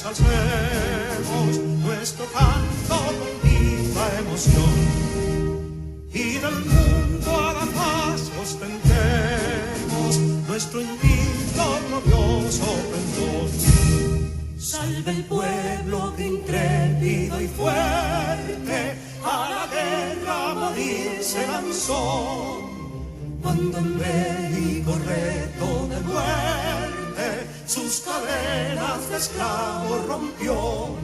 ensalcemos nuestro canto con viva emoción, y del mundo a la paz ostentemos nuestro invito glorioso pendón. Salve el pueblo que intrépido y fuerte a la guerra a morir se lanzó, cuando en bélico reto de muerte sus cadenas de esclavos rompió.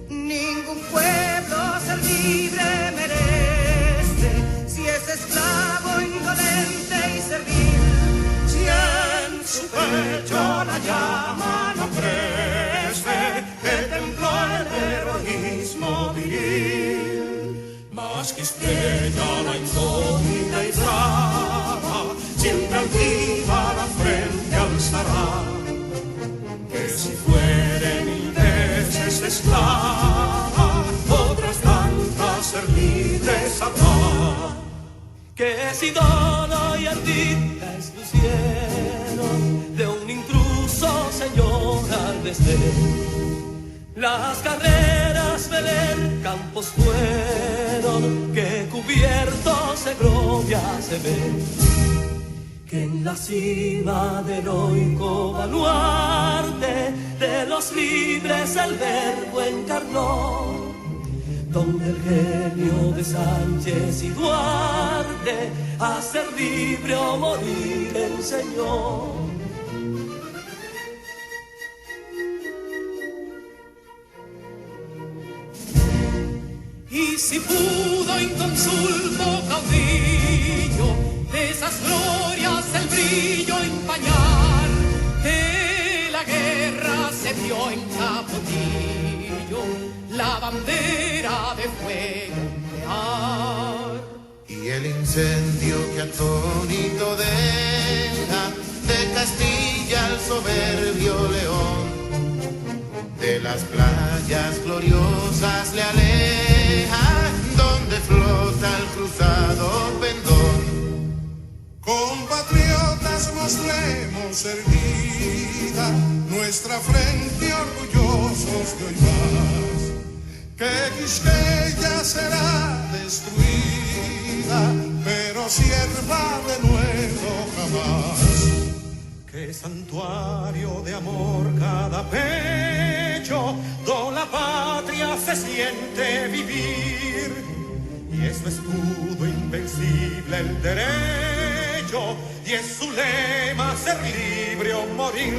Ningún pueblo ser libre merece si es esclavo, indolente y servil. Si en su pecho la llama no crece, que templó el heroísmo viril, más que estrella la incógnita y brava, siempre altiva la frente alzará, que si fuere mil veces esclava, otras tantas ser libre sabrá. Que si dono y ardilla expusieron de un intruso señor al desdén, las carreras Belén campos fueron, que cubiertos de gloria se ven, que en la cima del heroico baluarte de los libres el verbo encarnó, donde el genio de Sánchez y Duarte a ser libre o morir enseñó. Y si pudo inconsulto caudillo de esas glorias el brillo empañar, de la guerra se vio en Capotillo la bandera de fuego ondear. Y el incendio que atónito deja de Castilla al soberbio león, de las playas gloriosas le aleja, donde flota el cruzado pendón. Compatriotas, mostremos erguida nuestra frente orgullosos de hoy más, que Quisqueya será destruida, pero sierva de nuevo jamás. Que santuario de amor cada pecho, do la patria se siente vivir, y es su escudo invencible el derecho, y es su lema ser libre o morir.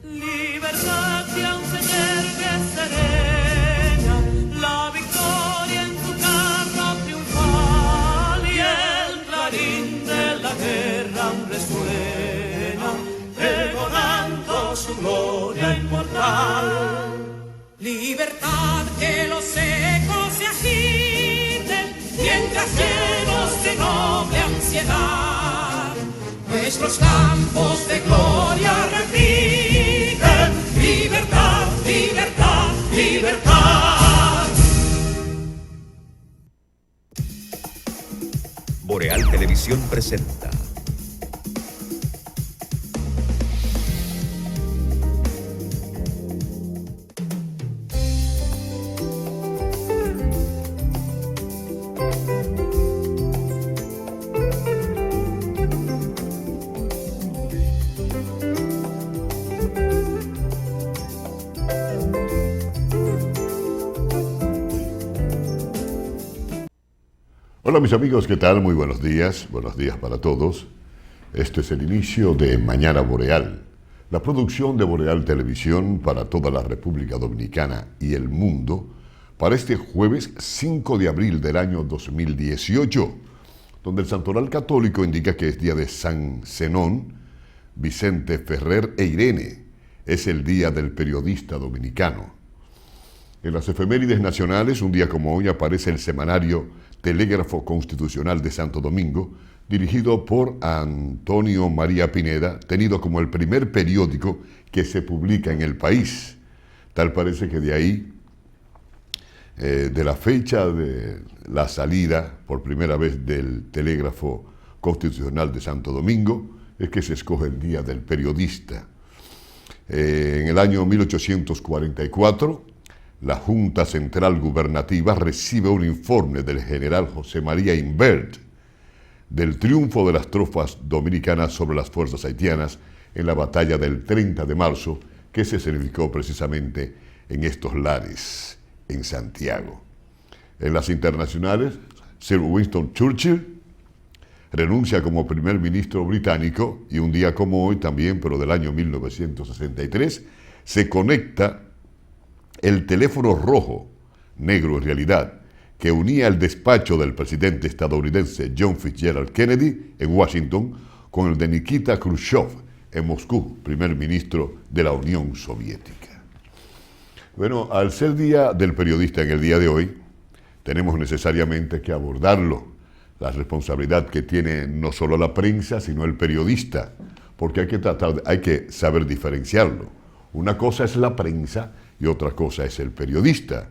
Libertad que aún se yergue serena, la victoria en su carro triunfal, y el clarín de la guerra aún resuena, pregonando su gloria inmortal. Libertad, que los ecos se agiten, mientras llenos de noble ansiedad nuestros campos de gloria repiten. Libertad, libertad, libertad. Boreal Televisión presenta Hola mis amigos, ¿qué tal? Muy buenos días para todos. Este es el inicio de Mañana Boreal, la producción de Boreal Televisión para toda la República Dominicana y el mundo, para este jueves 5 de abril del año 2018, donde el Santoral Católico indica que es día de San Zenón, Vicente Ferrer e Irene. Es el día del periodista dominicano. En las efemérides nacionales, un día como hoy, aparece el semanario Telégrafo Constitucional de Santo Domingo, dirigido por Antonio María Pineda, tenido como el primer periódico que se publica en el país. Tal parece que de ahí de la fecha de la salida por primera vez del telégrafo constitucional de Santo Domingo es que se escoge el Día del Periodista. En el año 1844, la Junta Central Gubernativa recibe un informe del general José María Imbert del triunfo de las tropas dominicanas sobre las fuerzas haitianas en la batalla del 30 de marzo, que se significó precisamente en estos lares, en Santiago. En las internacionales, Sir Winston Churchill renuncia como primer ministro británico y un día como hoy también, pero del año 1963, se conecta el teléfono rojo, negro en realidad, que unía el despacho del presidente estadounidense John Fitzgerald Kennedy en Washington con el de Nikita Khrushchev en Moscú, primer ministro de la Unión Soviética. Bueno, al ser Día del Periodista en el día de hoy, tenemos necesariamente que abordarlo, la responsabilidad que tiene no solo la prensa, sino el periodista, porque hay que saber diferenciarlo. Una cosa es la prensa y otra cosa es el periodista.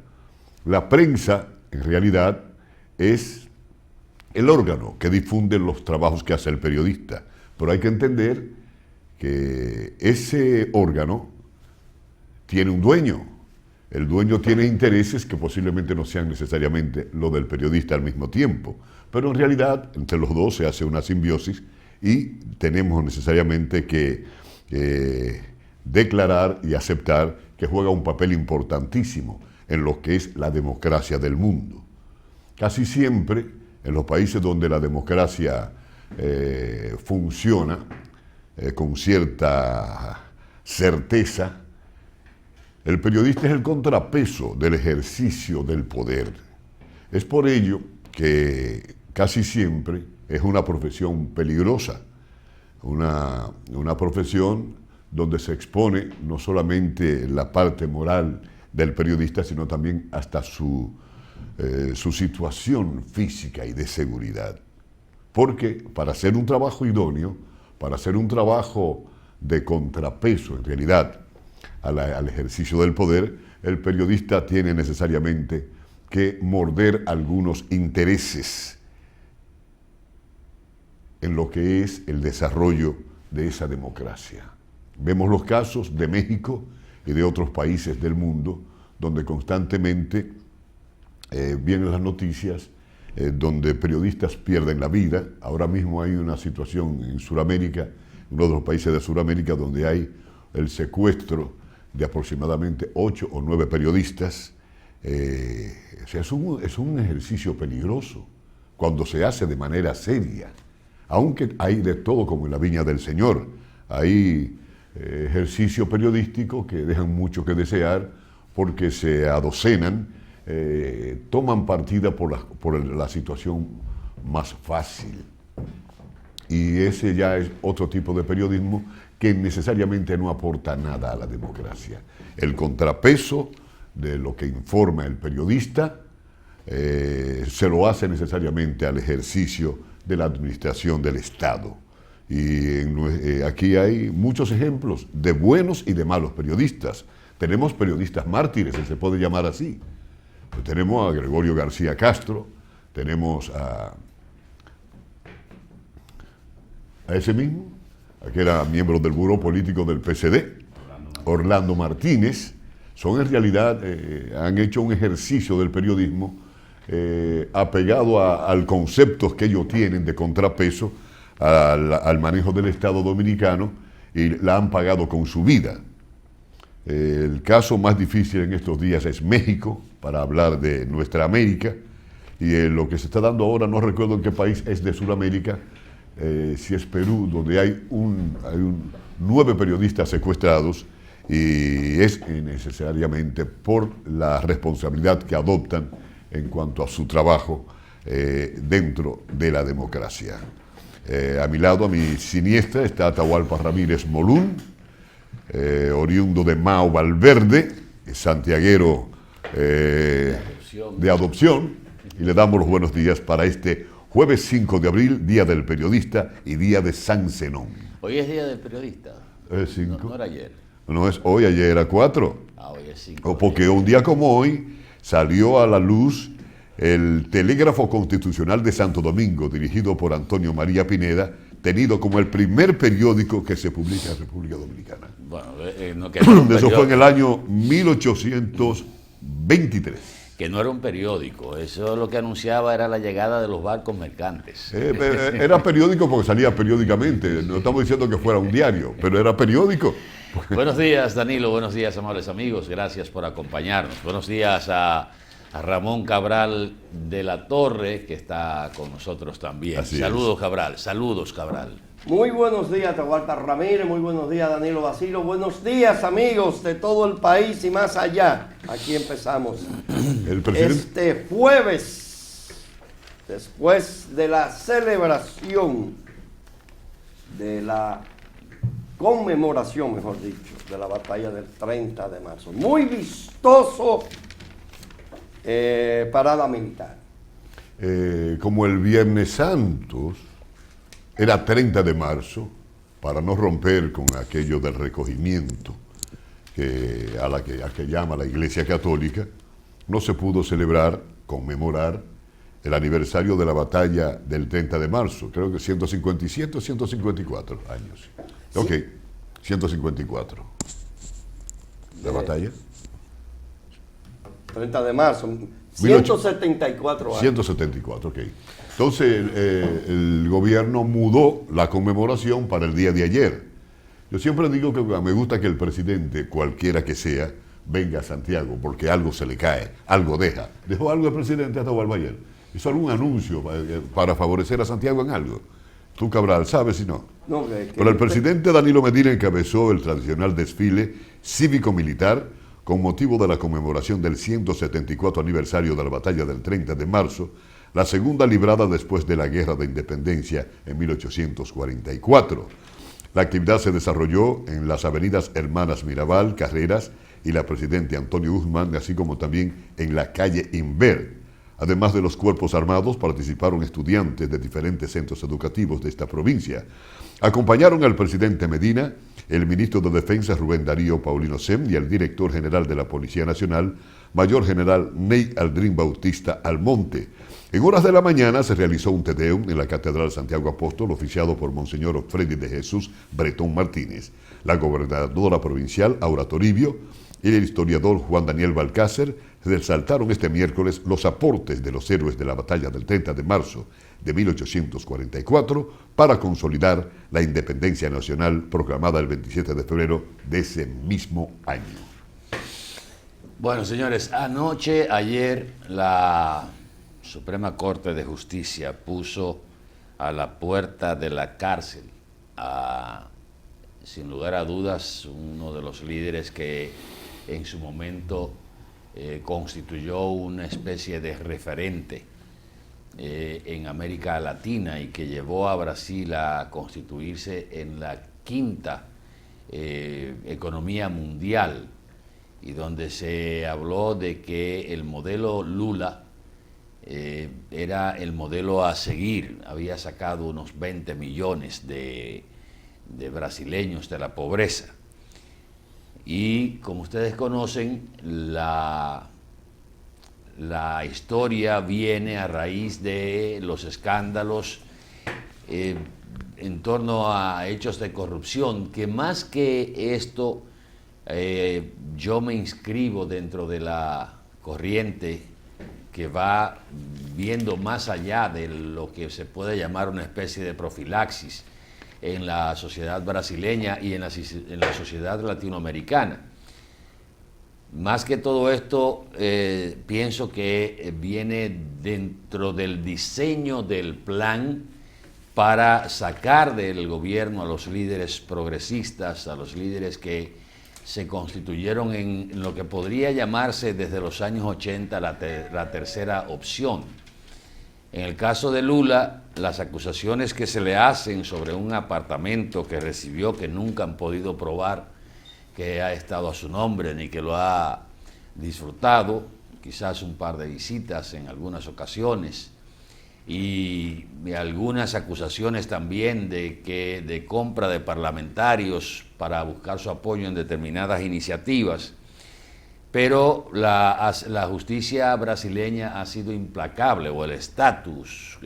La prensa, en realidad, es el órgano que difunde los trabajos que hace el periodista, pero hay que entender que ese órgano tiene un dueño. El dueño tiene intereses que posiblemente no sean necesariamente lo del periodista al mismo tiempo, pero en realidad entre los dos se hace una simbiosis y tenemos necesariamente que declarar y aceptar que juega un papel importantísimo en lo que es la democracia del mundo. Casi siempre en los países donde la democracia funciona con cierta certeza, el periodista es el contrapeso del ejercicio del poder. Es por ello que casi siempre es una profesión peligrosa, una profesión donde se expone no solamente la parte moral del periodista, sino también hasta su situación física y de seguridad. Porque para hacer un trabajo idóneo, para hacer un trabajo de contrapeso en realidad al ejercicio del poder, el periodista tiene necesariamente que morder algunos intereses en lo que es el desarrollo de esa democracia. Vemos los casos de México y de otros países del mundo donde constantemente vienen las noticias donde periodistas pierden la vida. Ahora mismo hay una situación en Sudamérica, uno de los países de Sudamérica, donde hay el secuestro de aproximadamente 8 o 9 periodistas. O sea, es un ejercicio peligroso cuando se hace de manera seria, aunque hay de todo como en la viña del Señor. Hay ejercicio periodístico que dejan mucho que desear porque se adocenan, toman partida por la situación más fácil. Y ese ya es otro tipo de periodismo que necesariamente no aporta nada a la democracia. El contrapeso de lo que informa el periodista se lo hace necesariamente al ejercicio de la administración del Estado. Y aquí hay muchos ejemplos de buenos y de malos periodistas. Tenemos periodistas mártires, se puede llamar así. Pues tenemos a Gregorio García Castro, tenemos a ese mismo, que era miembro del Buró Político del PSD, Orlando Martínez. Son en realidad, han hecho un ejercicio del periodismo apegado al concepto que ellos tienen de contrapeso al manejo del Estado dominicano y la han pagado con su vida. El caso más difícil en estos días es México, para hablar de nuestra América, y lo que se está dando ahora, no recuerdo en qué país es de Sudamérica, si es Perú, donde hay 9 periodistas secuestrados, y es necesariamente por la responsabilidad que adoptan en cuanto a su trabajo dentro de la democracia. A mi lado, a mi siniestra, está Atahualpa Ramírez Molún, oriundo de Mao Valverde, santiaguero de adopción, y le damos los buenos días para este jueves 5 de abril, Día del Periodista y Día de San Zenón. Hoy es Día del Periodista. ¿Es 5? No era ayer. No es hoy, ayer era 4. Hoy es 5. Porque un día como hoy salió a la luz el Telégrafo Constitucional de Santo Domingo, dirigido por Antonio María Pineda, tenido como el primer periódico que se publica en República Dominicana. Bueno, que no era un Eso fue en el periódico, año 1823. que no era un periódico, eso lo que anunciaba era la llegada de los barcos mercantes. Era periódico porque salía periódicamente, no estamos diciendo que fuera un diario, pero era periódico. Buenos días, Danilo, buenos días, amables amigos, gracias por acompañarnos. Buenos días a Ramón Cabral de la Torre, que está con nosotros también. Así es. Saludos, Cabral, saludos, Cabral. Muy buenos días, Atahualpa Ramírez, muy buenos días, Danilo Basilo, buenos días, amigos de todo el país y más allá. Aquí empezamos. El presidente, Este jueves, después de la celebración, de la conmemoración, mejor dicho, de la batalla del 30 de marzo. Muy vistoso parada militar. como el Viernes Santo, era 30 de marzo, para no romper con aquello del recogimiento a que llama la Iglesia Católica, no se pudo celebrar, conmemorar el aniversario de la batalla del 30 de marzo, creo que 157 o 154 años. Ok, 154. ¿La batalla? 30 de marzo, 174 años. 174, ok. Entonces el gobierno mudó la conmemoración para el día de ayer. Yo siempre digo que me gusta que el presidente, cualquiera que sea, venga a Santiago, porque algo se le cae, algo deja. ¿Dejó algo el presidente Atahualpa ayer? ¿Hizo algún anuncio para favorecer a Santiago en algo? Tú, Cabral, ¿sabes si no? No, Pero el presidente Danilo Medina encabezó el tradicional desfile cívico-militar con motivo de la conmemoración del 174 aniversario de la batalla del 30 de marzo, la segunda librada después de la Guerra de Independencia en 1844. La actividad se desarrolló en las avenidas Hermanas Mirabal, Carreras y la Presidente Antonio Guzmán, así como también en la calle Inver. Además de los cuerpos armados, participaron estudiantes de diferentes centros educativos de esta provincia. Acompañaron al presidente Medina, el ministro de Defensa Rubén Darío Paulino Sem y el director general de la Policía Nacional, Mayor General Ney Aldrin Bautista Almonte. En horas de la mañana se realizó un tedeum en la Catedral Santiago Apóstol, oficiado por Monseñor Freddy de Jesús Bretón Martínez. La gobernadora provincial, Aura Toribio, y el historiador Juan Daniel Balcácer resaltaron este miércoles los aportes de los héroes de la batalla del 30 de marzo de 1844 para consolidar la independencia nacional proclamada el 27 de febrero de ese mismo año. Bueno, señores, ayer, la Suprema Corte de Justicia puso a la puerta de la cárcel sin lugar a dudas, uno de los líderes que en su momento constituyó una especie de referente en América Latina y que llevó a Brasil a constituirse en la quinta economía mundial, y donde se habló de que el modelo Lula era el modelo a seguir. Había sacado unos 20 millones de brasileños de la pobreza. Y como ustedes conocen, la historia viene a raíz de los escándalos en torno a hechos de corrupción, que más que esto, yo me inscribo dentro de la corriente que va viendo más allá de lo que se puede llamar una especie de profilaxis en la sociedad brasileña y en la sociedad latinoamericana. Más que todo esto, pienso que viene dentro del diseño del plan para sacar del gobierno a los líderes progresistas, a los líderes que se constituyeron en lo que podría llamarse desde los años 80 la tercera opción. En el caso de Lula, las acusaciones que se le hacen sobre un apartamento que recibió, que nunca han podido probar que ha estado a su nombre ni que lo ha disfrutado, quizás un par de visitas en algunas ocasiones, y algunas acusaciones también de compra de parlamentarios para buscar su apoyo en determinadas iniciativas, pero la justicia brasileña ha sido implacable, o el status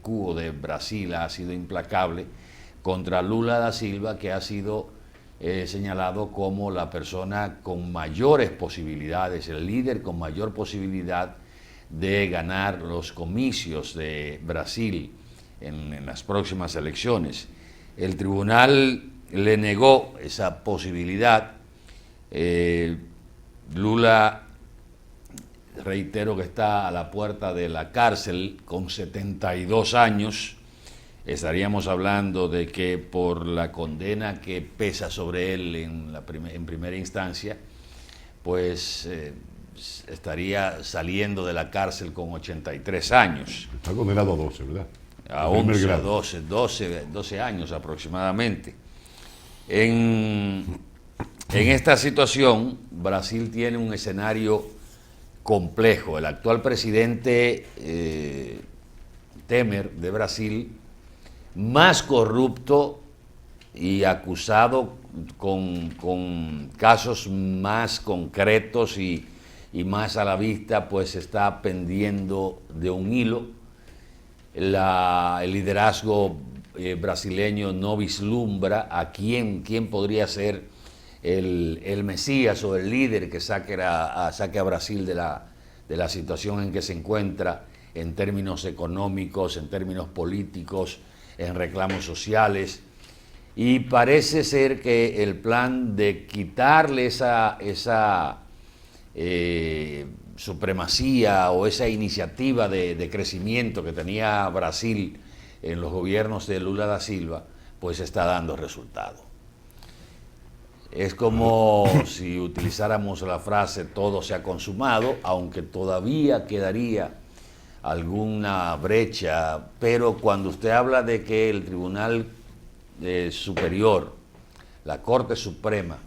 quo de Brasil ha sido implacable contra Lula da Silva, que ha sido señalado como la persona con mayores posibilidades, el líder con mayor posibilidad de ganar los comicios de Brasil en las próximas elecciones. El tribunal le negó esa posibilidad. Lula, reitero que está a la puerta de la cárcel con 72 años. Estaríamos hablando de que por la condena que pesa sobre él en primera instancia, pues estaría saliendo de la cárcel con 83 años. Está condenado a 12, ¿verdad? A 11, a 12 años aproximadamente. En esta situación, Brasil tiene un escenario complejo. El actual presidente Temer de Brasil, más corrupto y acusado con casos más concretos y más a la vista, pues está pendiendo de un hilo. El liderazgo brasileño no vislumbra a quién podría ser el Mesías o el líder que saque a Brasil de la situación en que se encuentra en términos económicos, en términos políticos, en reclamos sociales. Y parece ser que el plan de quitarle esa supremacía o esa iniciativa de crecimiento que tenía Brasil en los gobiernos de Lula da Silva, pues está dando resultado. Es como si utilizáramos la frase todo se ha consumado, aunque todavía quedaría alguna brecha, pero cuando usted habla de que el Tribunal Superior, la Corte Suprema,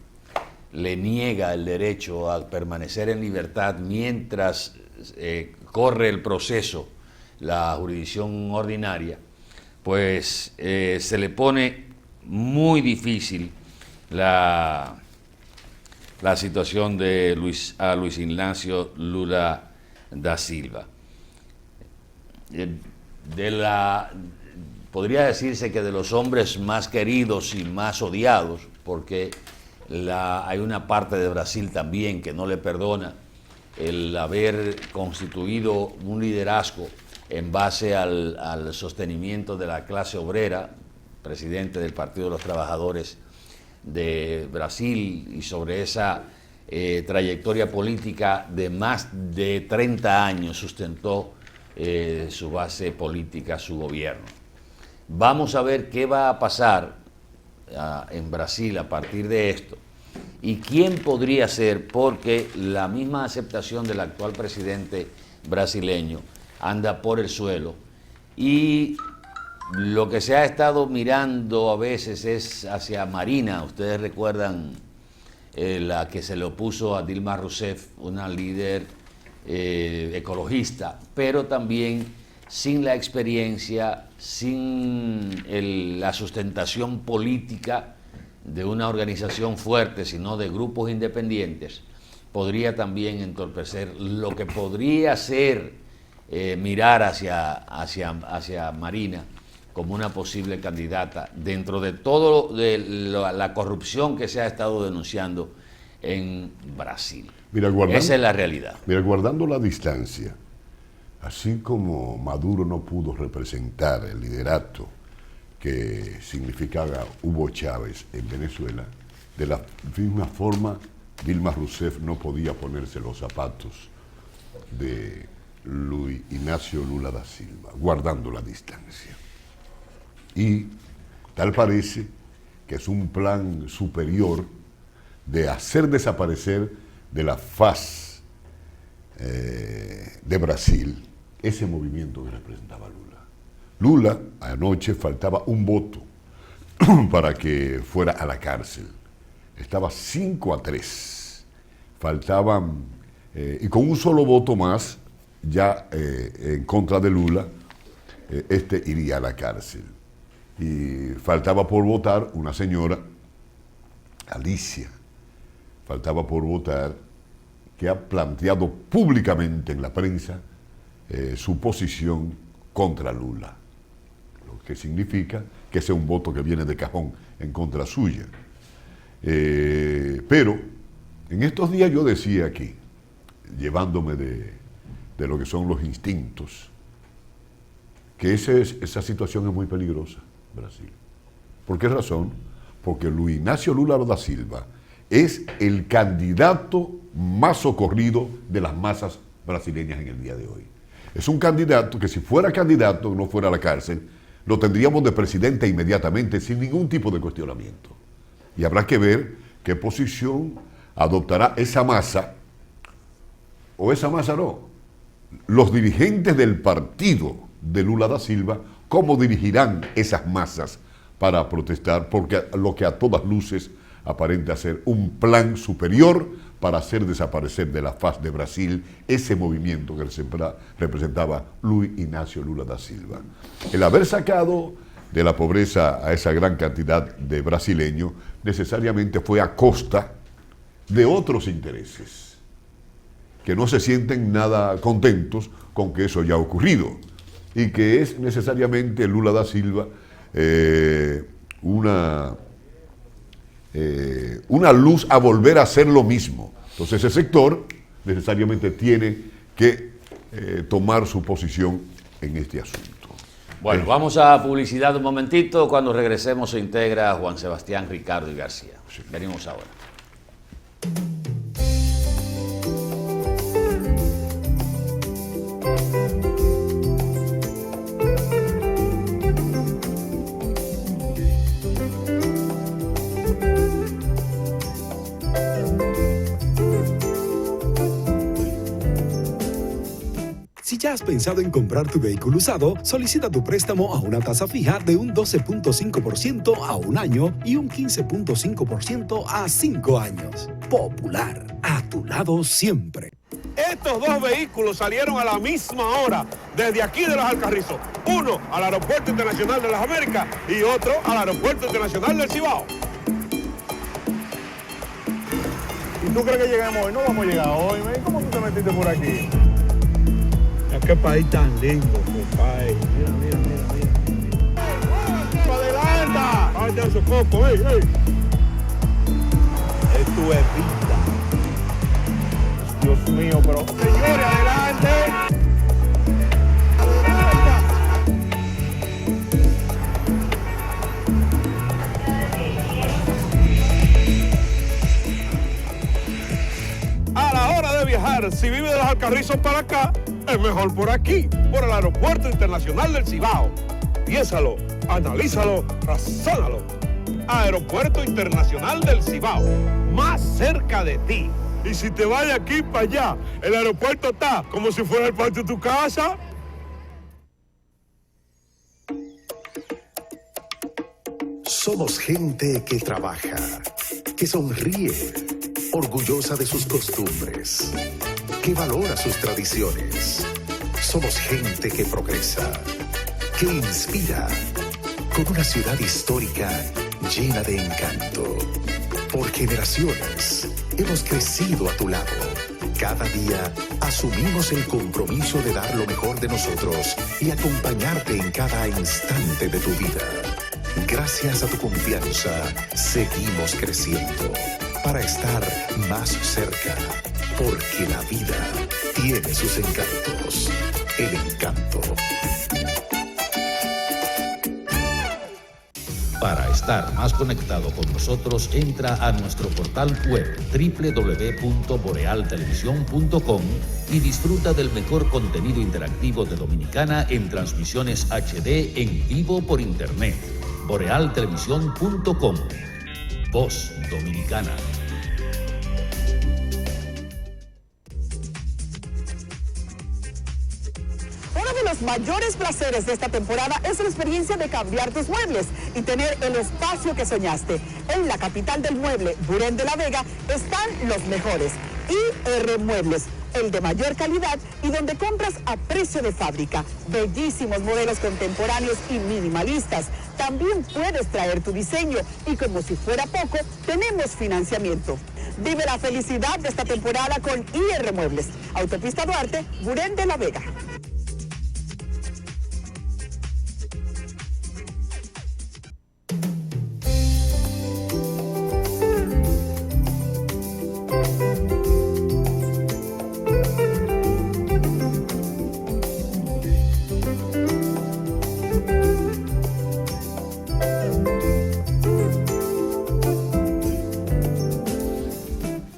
le niega el derecho a permanecer en libertad mientras corre el proceso, la jurisdicción ordinaria, pues se le pone muy difícil la situación de Luis Ignacio Lula da Silva. Podría decirse que de los hombres más queridos y más odiados, porque hay una parte de Brasil también que no le perdona el haber constituido un liderazgo en base al sostenimiento de la clase obrera, presidente del Partido de los Trabajadores de Brasil, y sobre esa trayectoria política de más de 30 años sustentó su base política, su gobierno. Vamos a ver qué va a pasar en Brasil a partir de esto y quién podría ser, porque la misma aceptación del actual presidente brasileño anda por el suelo, y lo que se ha estado mirando a veces es hacia Marina. Ustedes recuerdan la que se le opuso a Dilma Rousseff, una líder ecologista, pero también sin la experiencia, sin la sustentación política de una organización fuerte, sino de grupos independientes, podría también entorpecer lo que podría ser mirar hacia Marina como una posible candidata dentro de todo la corrupción que se ha estado denunciando en Brasil. Mira, esa es la realidad. Mira, guardando la distancia, así como Maduro no pudo representar el liderato que significaba Hugo Chávez en Venezuela, de la misma forma Dilma Rousseff no podía ponerse los zapatos de Luis Ignacio Lula da Silva, guardando la distancia. Y tal parece que es un plan superior de hacer desaparecer de la faz de Brasil ese movimiento que representaba Lula. Lula, anoche faltaba un voto para que fuera a la cárcel. Estaba 5-3. Faltaban, y con un solo voto más, ya en contra de Lula, iría a la cárcel. Y faltaba por votar una señora, Alicia, faltaba por votar que ha planteado públicamente en la prensa su posición contra Lula, lo que significa que ese es un voto que viene de cajón en contra suya. Pero en estos días yo decía aquí, llevándome de lo que son los instintos, que esa situación es muy peligrosa, Brasil. ¿Por qué razón? Porque Luis Ignacio Lula da Silva es el candidato más socorrido de las masas brasileñas en el día de hoy. Es un candidato que si fuera candidato, no fuera a la cárcel, lo tendríamos de presidente inmediatamente sin ningún tipo de cuestionamiento. Y habrá que ver qué posición adoptará esa masa, o esa masa no, los dirigentes del partido de Lula da Silva, cómo dirigirán esas masas para protestar, porque lo que a todas luces aparenta ser un plan superior para hacer desaparecer de la faz de Brasil ese movimiento que representaba Luis Ignacio Lula da Silva. El haber sacado de la pobreza a esa gran cantidad de brasileños necesariamente fue a costa de otros intereses, que no se sienten nada contentos con que eso haya ocurrido, y que es necesariamente Lula da Silva una luz a volver a hacer lo mismo. Entonces ese sector necesariamente tiene que tomar su posición en este asunto. Bueno, vamos a publicidad un momentito. Cuando regresemos se integra Juan Sebastián, Ricardo y García. Sí. Venimos ahora. Si ya has pensado en comprar tu vehículo usado, solicita tu préstamo a una tasa fija de un 12.5% a 1 año y un 15.5% a 5 años. Popular, a tu lado siempre. Estos dos vehículos salieron a la misma hora desde aquí de Los Alcarrizos. Uno al Aeropuerto Internacional de las Américas y otro al Aeropuerto Internacional del Cibao. ¿Y tú crees que lleguemos hoy? No vamos a llegar hoy, ¿ves? ¿Cómo tú te metiste por aquí? Qué país tan lindo, compadre. Mira. ¡Adelanta! ¡Ay, de esos cocos, ey! Esto es vida. Dios mío, pero... ¡Señores, adelante! ¡Adelanta! A la hora de viajar, si vive de Los Alcarrizos para acá, es mejor por aquí, por el Aeropuerto Internacional del Cibao. Piénsalo, analízalo, razónalo. Aeropuerto Internacional del Cibao, más cerca de ti. Y si te vas de aquí para allá, el aeropuerto está como si fuera el patio de tu casa. Somos gente que trabaja, que sonríe, orgullosa de sus costumbres, que valora sus tradiciones. Somos gente que progresa, que inspira, con una ciudad histórica llena de encanto. Por generaciones hemos crecido a tu lado. Cada día asumimos el compromiso de dar lo mejor de nosotros y acompañarte en cada instante de tu vida. Gracias a tu confianza, seguimos creciendo para estar más cerca, porque la vida tiene sus encantos. El encanto. Para estar más conectado con nosotros, entra a nuestro portal web www.borealtelevisión.com y disfruta del mejor contenido interactivo de Dominicana en transmisiones HD en vivo por internet. borealtelevisión.com. Voz Dominicana. Uno de los mayores placeres de esta temporada es la experiencia de cambiar tus muebles y tener el espacio que soñaste. En la capital del mueble, Burén de la Vega, están los mejores. IR Muebles, el de mayor calidad y donde compras a precio de fábrica. Bellísimos modelos contemporáneos y minimalistas. También puedes traer tu diseño y como si fuera poco, tenemos financiamiento. Vive la felicidad de esta temporada con IR Muebles. Autopista Duarte, Burén de la Vega.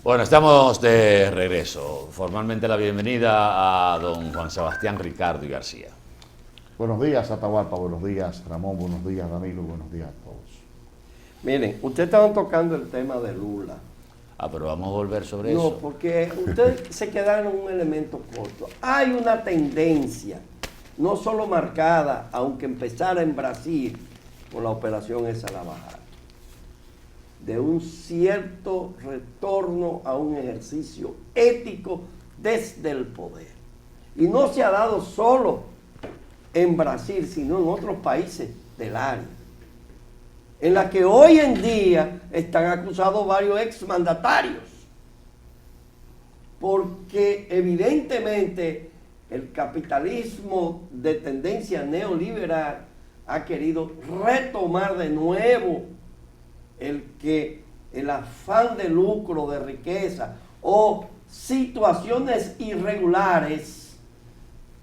Bueno, estamos de regreso. Formalmente la bienvenida a don Juan Sebastián Ricardo y García. Buenos días, Atahualpa, buenos días, Ramón, buenos días, Danilo, buenos días a todos. Miren, ustedes estaban tocando el tema de Lula. Ah, pero vamos a volver sobre No, eso. porque ustedes se quedaron en un elemento corto. Hay una tendencia, no solo marcada, aunque empezara en Brasil con la operación esa la bajada, de un cierto retorno a un ejercicio ético desde el poder. Y no se ha dado solo en Brasil, sino en otros países del área, en la que hoy en día están acusados varios exmandatarios, porque evidentemente el capitalismo de tendencia neoliberal ha querido retomar de nuevo el afán de lucro, de riqueza o situaciones irregulares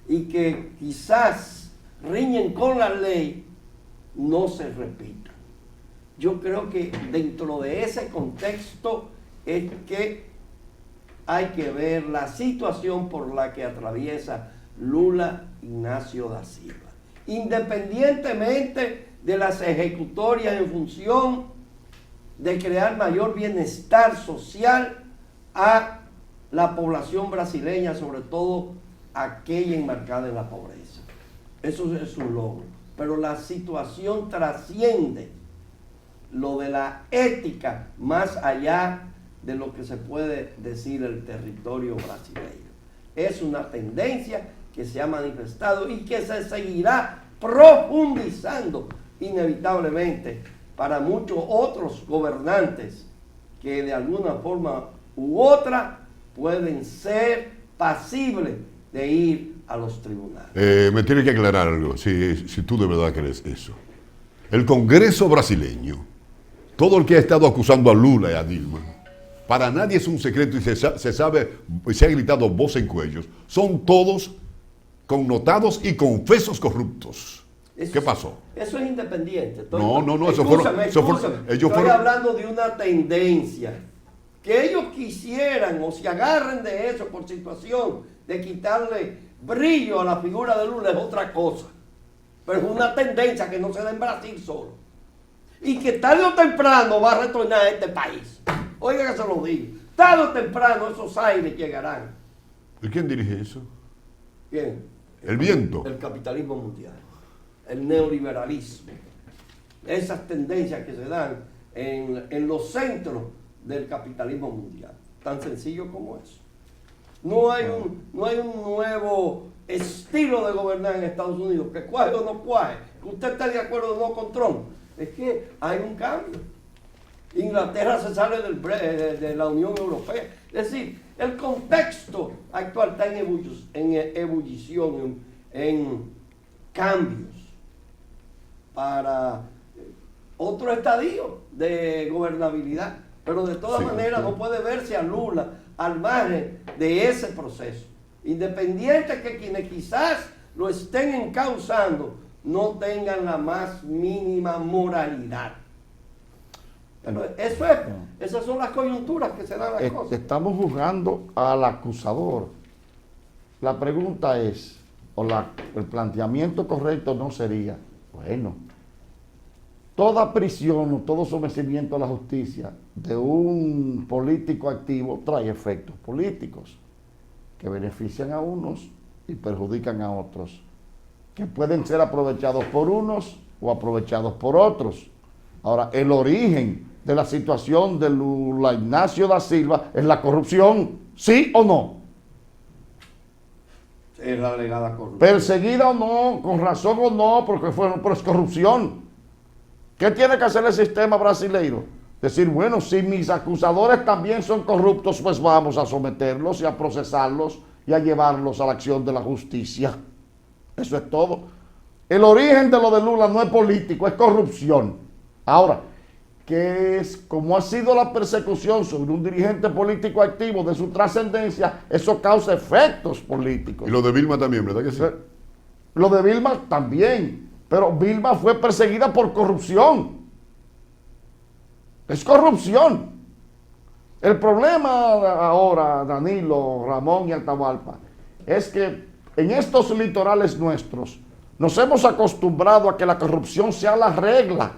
y que quizás riñen con la ley no se repitan. Yo creo que dentro de ese contexto es que hay que ver la situación por la que atraviesa Lula Ignacio da Silva, independientemente de las ejecutorias en función de crear mayor bienestar social a la población brasileña, sobre todo aquella enmarcada en la pobreza. Eso es un logro. Pero la situación trasciende lo de la ética más allá de lo que se puede decir el territorio brasileño. Es una tendencia que se ha manifestado y que se seguirá profundizando inevitablemente para muchos otros gobernantes que de alguna forma u otra pueden ser pasibles de ir a los tribunales. Me tiene que aclarar algo, si tú de verdad crees eso. El Congreso brasileño, todo el que ha estado acusando a Lula y a Dilma, para nadie es un secreto y se sabe, se ha gritado voz en cuellos, son todos connotados y confesos corruptos. ¿Qué pasó? Eso es independiente. No, Estoy hablando de una tendencia. Que ellos quisieran o se agarren de eso por situación de quitarle brillo a la figura de Lula es otra cosa. Pero es una tendencia que no se da en Brasil solo. Y que tarde o temprano va a retornar a este país. Oiga que se lo digo. Tarde o temprano esos aires llegarán. ¿Y quién dirige eso? ¿Quién? El viento. El capitalismo mundial. El neoliberalismo, esas tendencias que se dan en los centros del capitalismo mundial, tan sencillo como eso. No hay un nuevo estilo de gobernar en Estados Unidos, que cuaje o no cuaje, que usted esté de acuerdo o no con Trump, es que hay un cambio. Inglaterra se sale de la Unión Europea, es decir, el contexto actual está en ebullición, en cambios para otro estadio de gobernabilidad, pero de todas maneras no puede verse a Lula al margen de ese proceso, independiente que quienes quizás lo estén encauzando no tengan la más mínima moralidad. Pero esas son las coyunturas que se dan las cosas. Estamos juzgando al acusador. La pregunta es, el planteamiento correcto no sería, bueno, toda prisión o todo sometimiento a la justicia de un político activo trae efectos políticos que benefician a unos y perjudican a otros, que pueden ser aprovechados por unos o aprovechados por otros. Ahora, el origen de la situación de Lula Ignacio da Silva es la corrupción, ¿sí o no? Es la alegada corrupción. Perseguida o no, con razón o no, pero es corrupción. ¿Qué tiene que hacer el sistema brasileiro? Decir, bueno, si mis acusadores también son corruptos, pues vamos a someterlos y a procesarlos y a llevarlos a la acción de la justicia. Eso es todo. El origen de lo de Lula no es político, es corrupción. Ahora, que es como ha sido la persecución sobre un dirigente político activo de su trascendencia, eso causa efectos políticos. Y lo de Vilma también, ¿verdad que sí? Lo de Vilma también, pero Vilma fue perseguida por corrupción. Es corrupción. El problema ahora, Danilo, Ramón y Atahualpa, es que en estos litorales nuestros nos hemos acostumbrado a que la corrupción sea la regla.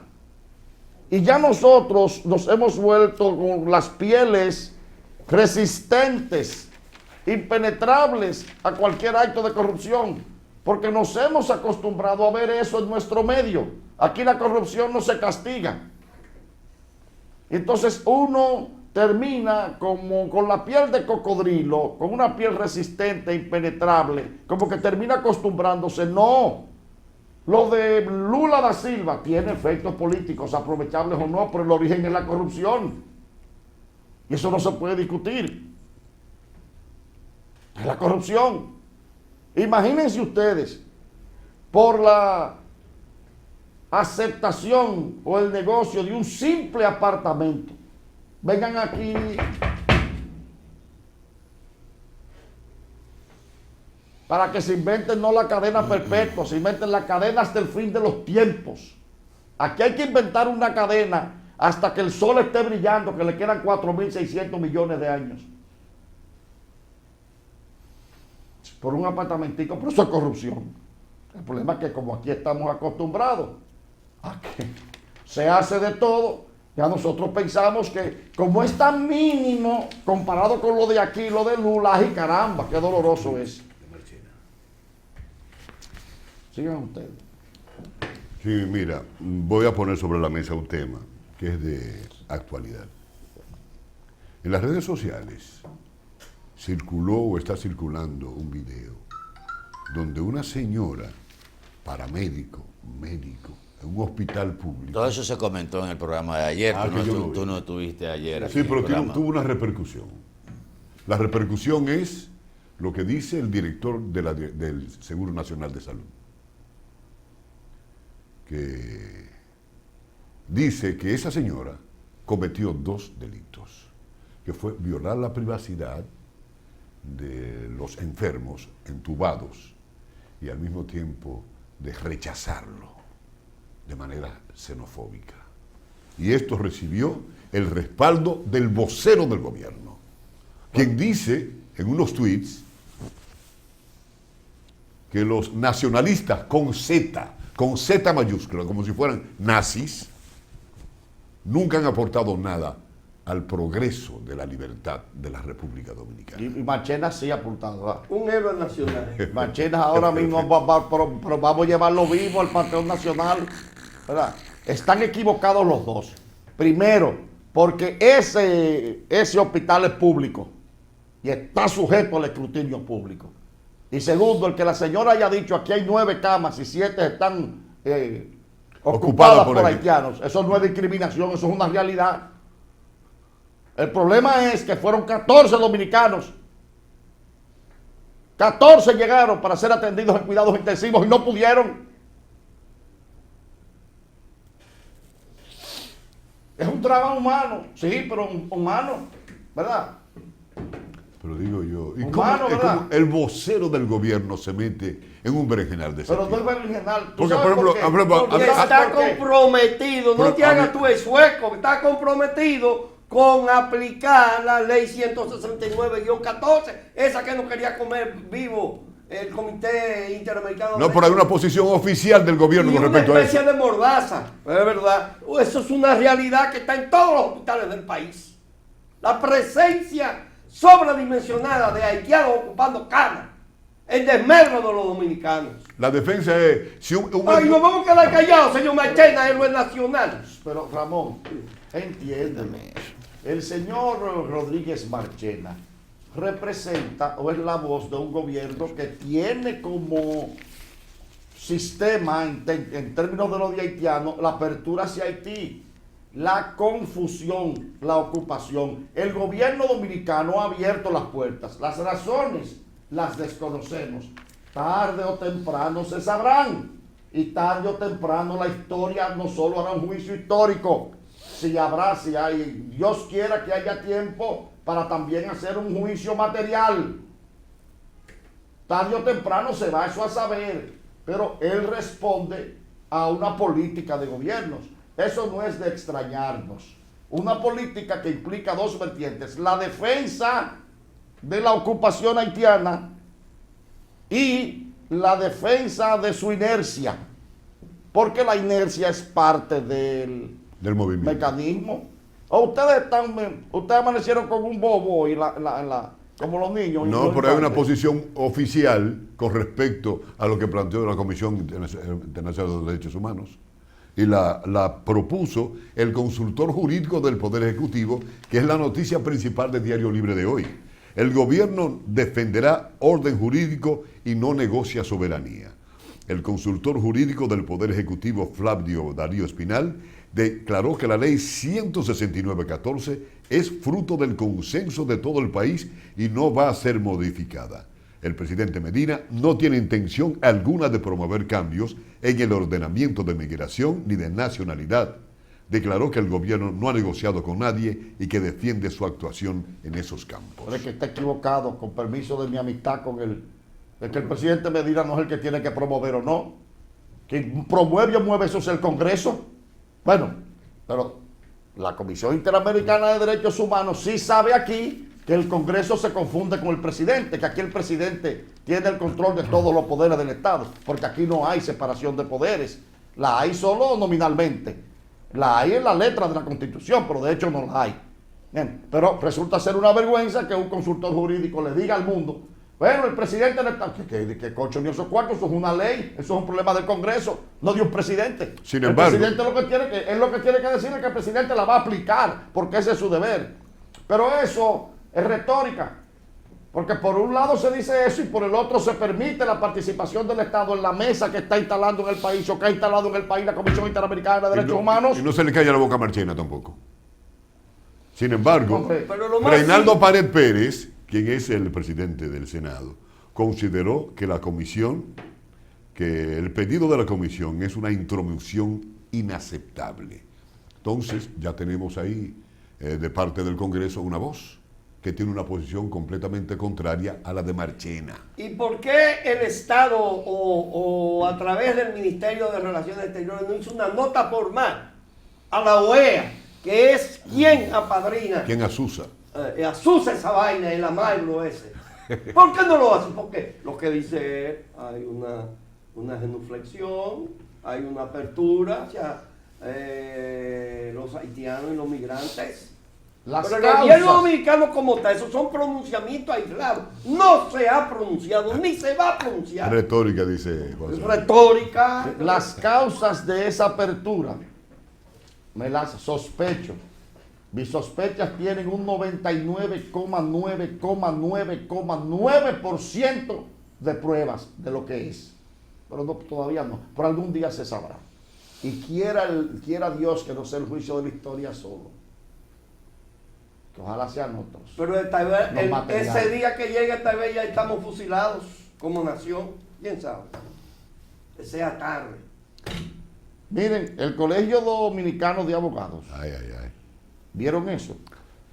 Y ya nosotros nos hemos vuelto con las pieles resistentes, impenetrables a cualquier acto de corrupción, porque nos hemos acostumbrado a ver eso en nuestro medio. Aquí la corrupción no se castiga. Entonces uno termina como con la piel de cocodrilo, con una piel resistente, impenetrable, como que termina acostumbrándose. No. Lo de Lula da Silva tiene efectos políticos, aprovechables o no, pero el origen es la corrupción. Y eso no se puede discutir. Es la corrupción. Imagínense ustedes, por la aceptación o el negocio de un simple apartamento, vengan aquí para que se inventen no la cadena perpetua, se inventen la cadena hasta el fin de los tiempos. Aquí hay que inventar una cadena hasta que el sol esté brillando, que le quedan 4.600 millones de años. Por un apartamentico, pero eso es corrupción. El problema es que como aquí estamos acostumbrados a que se hace de todo, ya nosotros pensamos que como es tan mínimo comparado con lo de aquí, lo de Lula, ay caramba, qué doloroso es. Sigan ustedes. Sí, mira, voy a poner sobre la mesa un tema que es de actualidad. En las redes sociales circuló o está circulando un video donde una señora, paramédico, médico, en un hospital público. Todo eso se comentó en el programa de ayer. Tú no estuviste ayer. Sí, pero tuvo una repercusión. La repercusión es lo que dice el director del Seguro Nacional de Salud, que dice que esa señora cometió 2 delitos, que fue violar la privacidad de los enfermos entubados y al mismo tiempo de rechazarlo de manera xenofóbica. Y esto recibió el respaldo del vocero del gobierno, quien dice en unos tweets que los nacionalistas con Z mayúscula, como si fueran nazis, nunca han aportado nada al progreso de la libertad de la República Dominicana. Y Marchena sí ha aportado, ¿verdad? Un héroe nacional. Marchena ahora mismo vamos a llevarlo vivo al Panteón Nacional, ¿verdad? Están equivocados los dos. Primero, porque ese hospital es público y está sujeto al escrutinio público. Y segundo, el que la señora haya dicho aquí hay 9 camas y 7 están ocupadas por haitianos. Eso no es discriminación, eso es una realidad. El problema es que fueron 14 dominicanos. 14 llegaron para ser atendidos en cuidados intensivos y no pudieron. Es un drama humano, sí, pero humano, ¿verdad? Pero digo yo, ¿y humano, cómo el vocero del gobierno se mete en un berenjenal de ese Pero tipo? no es berenjenal. Porque, por ejemplo, porque está comprometido, no te hagas tú el sueco, está comprometido con aplicar la ley 169-14, esa que no quería comer vivo el Comité Interamericano. No, pero hay una posición oficial del gobierno con respecto a eso. Una especie de mordaza, es verdad. Eso es una realidad que está en todos los hospitales del país. La presencia sobredimensionada de haitianos ocupando camas, el desmedro de los dominicanos. La defensa es... Ay, nos vamos a quedar callados, señor Marchena, héroe nacional. Pero Ramón, entiéndeme. El señor Rodríguez Marchena representa o es la voz de un gobierno que tiene como sistema, en términos de lo de haitiano, la apertura hacia Haití. la confusión, la ocupación. El gobierno dominicano ha abierto las puertas. Las razones las desconocemos. Tarde o temprano se sabrán. Y tarde o temprano la historia no solo hará un juicio histórico, si hay, Dios quiera que haya tiempo para también hacer un juicio material. Tarde o temprano se va eso a saber, pero él responde a una política de gobiernos. Eso no es de extrañarnos. Una política que implica dos vertientes: la defensa de la ocupación haitiana y la defensa de su inercia, porque la inercia es parte del movimiento, mecanismo. O ustedes amanecieron con un bobo y como los niños. No, pero hay una posición oficial con respecto a lo que planteó la Comisión Internacional de Derechos Humanos. Y la propuso el consultor jurídico del Poder Ejecutivo, que es la noticia principal del Diario Libre de hoy. El gobierno defenderá orden jurídico y no negocia soberanía. El consultor jurídico del Poder Ejecutivo, Flavio Darío Espinal, declaró que la ley 169/14 es fruto del consenso de todo el país y no va a ser modificada. El presidente Medina no tiene intención alguna de promover cambios en el ordenamiento de migración ni de nacionalidad. Declaró que el gobierno no ha negociado con nadie y que defiende su actuación en esos campos. Pero es que está equivocado, con permiso de mi amistad con él. Es que el presidente Medina no es el que tiene que promover o no. Quien promueve o mueve eso es el Congreso. Bueno, pero la Comisión Interamericana de Derechos Humanos sí sabe aquí que el Congreso se confunde con el presidente, que aquí el presidente tiene el control de todos los poderes del Estado, porque aquí no hay separación de poderes, la hay solo nominalmente, la hay en la letra de la Constitución, pero de hecho no la hay. Bien, pero resulta ser una vergüenza que un consultor jurídico le diga al mundo: bueno, el presidente no está... ¿Qué cocho ni esos cuartos? Eso es una ley, eso es un problema del Congreso, no de un presidente. Sin embargo, el presidente lo que tiene que decir es que el presidente la va a aplicar, porque ese es su deber. Pero eso es retórica, porque por un lado se dice eso y por el otro se permite la participación del Estado en la mesa que está instalando en el país o que ha instalado en el país la Comisión Interamericana de Derechos Humanos. Y no se le calla la boca a Marchena tampoco. Sin embargo, Reinaldo Pared Pérez, quien es el presidente del Senado, consideró que el pedido de la comisión es una intromisión inaceptable. Entonces, ya tenemos ahí de parte del Congreso una voz que tiene una posición completamente contraria a la de Marchena. ¿Y por qué el Estado o a través del Ministerio de Relaciones Exteriores no hizo una nota formal a la OEA, que es quien apadrina? ¿Quién asusa? Asusa esa vaina, el amargo ese. ¿Por qué no lo hace? Porque lo que dice él, hay una genuflexión, hay una apertura hacia los haitianos y los migrantes. Pero el gobierno dominicano como tal, esos son pronunciamientos aislados. No se ha pronunciado, ni se va a pronunciar. Retórica, dice José. Retórica. Las causas de esa apertura me las sospecho. Mis sospechas tienen un 99,9,9,9% de pruebas de lo que es. Pero no, todavía no. Por algún día se sabrá. Y quiera Dios que no sea el juicio de la historia solo. Que ojalá sean otros. Pero tal vez ese día que llegue, tal vez ya estamos fusilados como nación. ¿Quién sabe? Que sea tarde. Miren, el Colegio Dominicano de Abogados. ¿Vieron eso?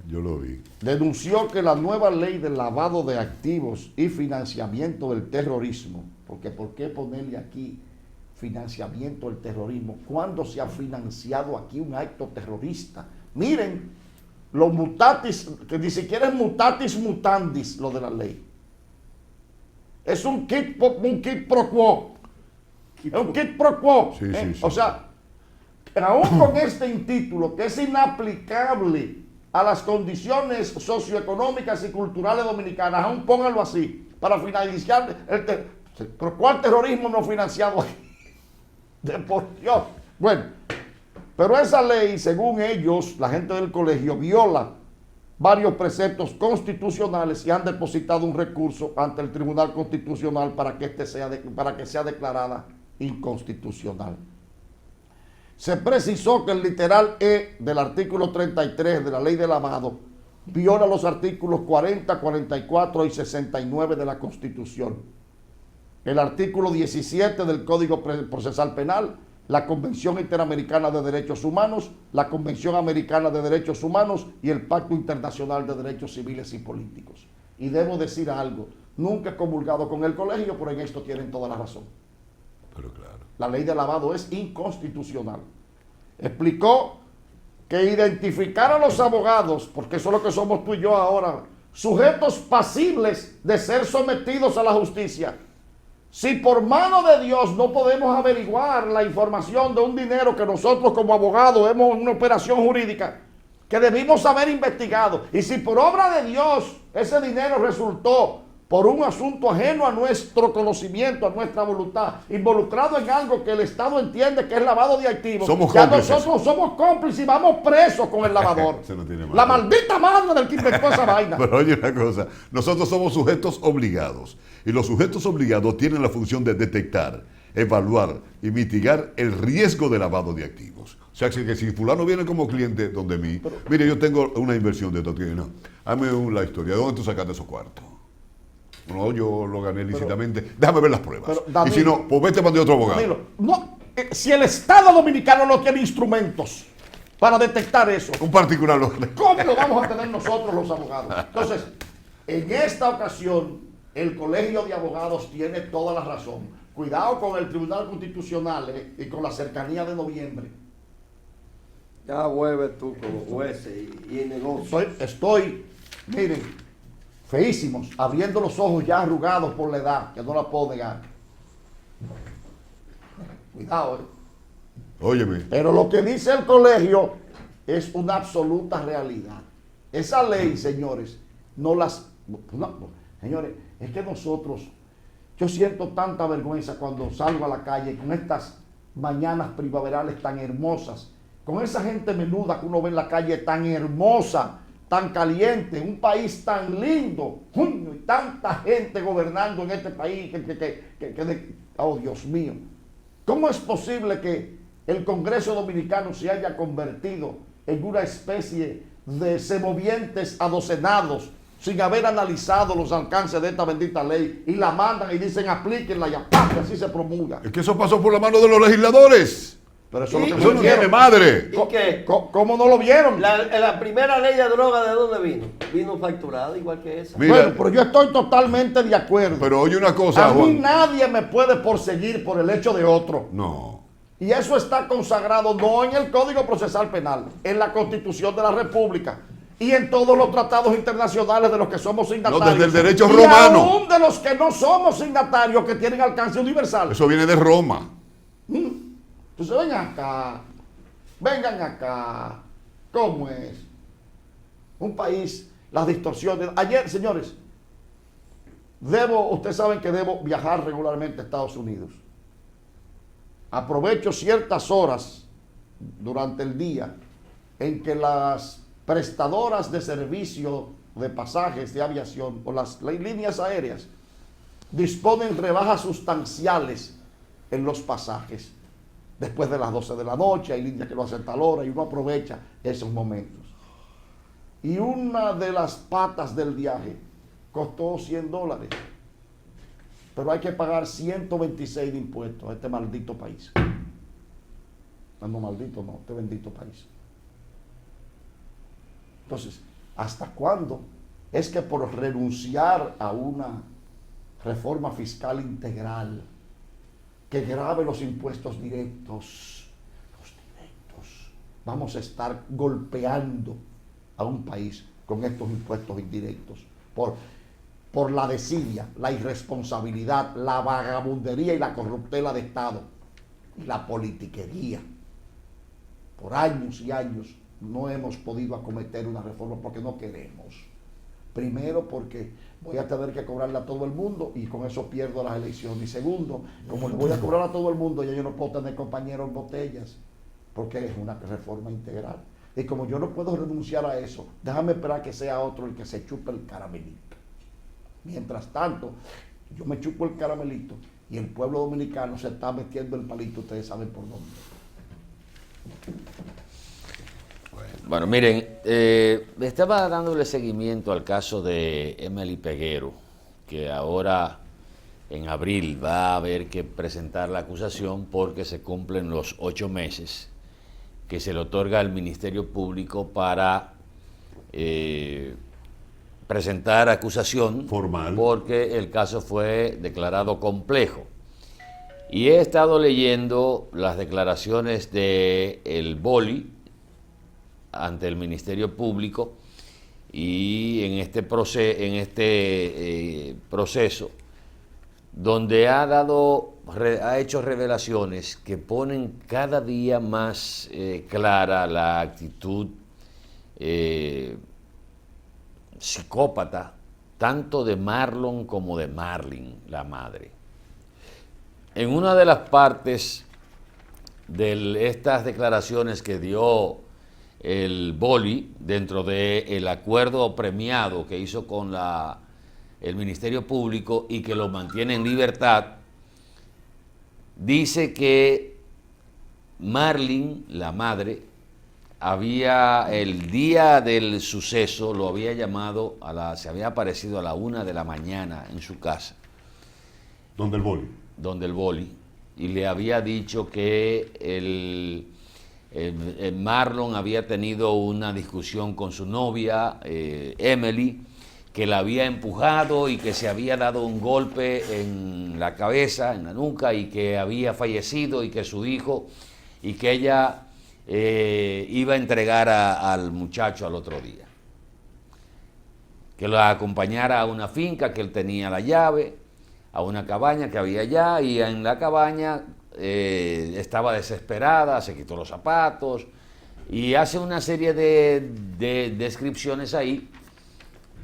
Yo lo vi. Denunció que la nueva ley de lavado de activos y financiamiento del terrorismo, porque ¿por qué ponerle aquí financiamiento del terrorismo? ¿Cuándo se ha financiado aquí un acto terrorista? Miren, los mutatis, que ni siquiera es mutatis mutandis lo de la ley. Es un quid pro quo. Es un quid pro quo. Sí. O sea, aún con este intítulo que es inaplicable a las condiciones socioeconómicas y culturales dominicanas, aún pónganlo así, para financiar ¿pero cuál terrorismo no financiado aquí? De por Dios. Bueno, pero esa ley, según ellos, la gente del colegio, viola varios preceptos constitucionales y han depositado un recurso ante el Tribunal Constitucional para que sea declarada inconstitucional. se precisó que el literal E del artículo 33 de la ley de lavado viola los artículos 40, 44 y 69 de la Constitución. El artículo 17 del Código Procesal Penal, la Convención Interamericana de Derechos Humanos, la Convención Americana de Derechos Humanos y el Pacto Internacional de Derechos Civiles y Políticos. Y debo decir algo, nunca he comulgado con el colegio, pero en esto tienen toda la razón. Pero claro. La ley de lavado es inconstitucional. Explicó que identificar a los abogados, porque eso es lo que somos tú y yo ahora, sujetos pasibles de ser sometidos a la justicia. Si por mano de Dios no podemos averiguar la información de un dinero que nosotros como abogados hemos en una operación jurídica, que debimos haber investigado, y si por obra de Dios ese dinero resultó por un asunto ajeno a nuestro conocimiento, a nuestra voluntad, involucrado en algo que el Estado entiende que es lavado de activos, somos ya cómplices. nosotros somos cómplices y vamos presos con el lavador. No tiene La maldita madre del que inventó esa vaina. Pero oye una cosa, nosotros somos sujetos obligados y los sujetos obligados tienen la función de detectar, evaluar y mitigar el riesgo de lavado de activos. O sea, que si fulano viene como cliente donde mí, mire, yo tengo una inversión de esto, no, hazme la historia, ¿de dónde tú sacaste esos cuartos? No, yo lo gané lícitamente. Déjame ver las pruebas. Danilo, y si no, pues vete para otro abogado. Danilo, no, si el Estado Dominicano no tiene instrumentos para detectar eso, un particular ¿cómo lo vamos a tener nosotros los abogados? Entonces, en esta ocasión, el Colegio de Abogados tiene toda la razón. Cuidado con el Tribunal Constitucional y con la cercanía de noviembre. Ya vuelves tú como juez y negocio. Estoy, miren, feísimos, abriendo los ojos ya arrugados por la edad, que no la puedo negar. Cuidado, Óyeme. Pero lo que dice el colegio es una absoluta realidad. Esa ley, señores, señores, es que nosotros, yo siento tanta vergüenza cuando salgo a la calle con estas mañanas primaverales tan hermosas, con esa gente menuda que uno ve en la calle tan hermosa, tan caliente, un país tan lindo, y tanta gente gobernando en este país, oh Dios mío, ¿cómo es posible que el Congreso Dominicano se haya convertido en una especie de semovientes adocenados sin haber analizado los alcances de esta bendita ley y la mandan y dicen aplíquenla y aparte así se promulga? Es que eso pasó por la mano de los legisladores. Pero eso, eso no tiene madre. ¿Y qué? ¿Cómo no lo vieron? La primera ley de droga, ¿de dónde vino? Vino facturada igual que esa. Mira, bueno, pero yo estoy totalmente de acuerdo. Pero oye una cosa, a mí Juan. nadie me puede perseguir por el hecho de otro. No. Y eso está consagrado no en el Código Procesal Penal, en la Constitución de la República y en todos los tratados internacionales de los que somos signatarios. No, desde el derecho y romano. aún de los que no somos signatarios, que tienen alcance universal. Eso viene de Roma. Entonces vengan acá. ¿Cómo es? Un país, las distorsiones. Ayer, señores, ustedes saben que debo viajar regularmente a Estados Unidos. Aprovecho ciertas horas durante el día en que las prestadoras de servicio de pasajes de aviación o las líneas aéreas disponen rebajas sustanciales en los pasajes. Después de las 12 de la noche hay líneas que lo hacen tal hora y uno aprovecha esos momentos. Y una de las patas del viaje costó $100. Pero hay que pagar 126 de impuestos a este maldito país. No, maldito no, este bendito país. Entonces, ¿hasta cuándo es que por renunciar a una reforma fiscal integral que grave los impuestos directos, vamos a estar golpeando a un país con estos impuestos indirectos? Por la desidia, la irresponsabilidad, la vagabundería y la corruptela de Estado y la politiquería. Por años y años no hemos podido acometer una reforma porque no queremos. Primero, porque voy a tener que cobrarle a todo el mundo y con eso pierdo las elecciones. Y segundo, como le voy a cobrar a todo el mundo, ya yo no puedo tener compañeros en botellas porque es una reforma integral. Y como yo no puedo renunciar a eso, déjame esperar que sea otro el que se chupe el caramelito. Mientras tanto, yo me chupo el caramelito y el pueblo dominicano se está metiendo el palito, ustedes saben por dónde. Bueno, miren, estaba dándole seguimiento al caso de Emily Peguero, que ahora en abril va a haber que presentar la acusación porque se cumplen los 8 meses que se le otorga al Ministerio Público para presentar acusación formal, porque el caso fue declarado complejo. Y he estado leyendo las declaraciones de el Boli ante el Ministerio Público, y en este proceso donde ha hecho revelaciones que ponen cada día más clara la actitud psicópata tanto de Marlon como de Marlene, la madre. En una de las partes de estas declaraciones que dio el Boli dentro del acuerdo premiado que hizo con el Ministerio Público y que lo mantiene en libertad, dice que Marlene, la madre, el día del suceso lo había llamado, se había aparecido a la 1 de la mañana en su casa. ¿Dónde el Boli? Donde el Boli, y le había dicho que Marlon había tenido una discusión con su novia, Emily, que la había empujado y que se había dado un golpe en la cabeza, en la nuca, y que había fallecido, y que su hijo, y que ella iba a entregar al muchacho al otro día. Que la acompañara a una finca, que él tenía la llave, a una cabaña que había allá, y en la cabaña estaba desesperada, se quitó los zapatos, y hace una serie de descripciones ahí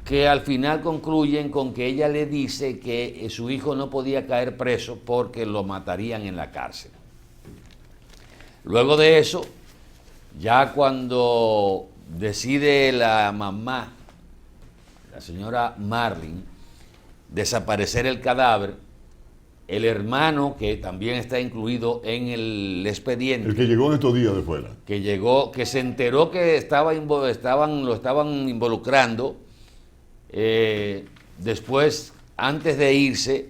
que al final concluyen con que ella le dice que su hijo no podía caer preso porque lo matarían en la cárcel. Luego de eso, ya cuando decide la mamá, la señora Marlene, desaparecer el cadáver, el hermano, que también está incluido en el expediente, el que llegó en estos días de fuera, que se enteró que lo estaban involucrando, después, antes de irse,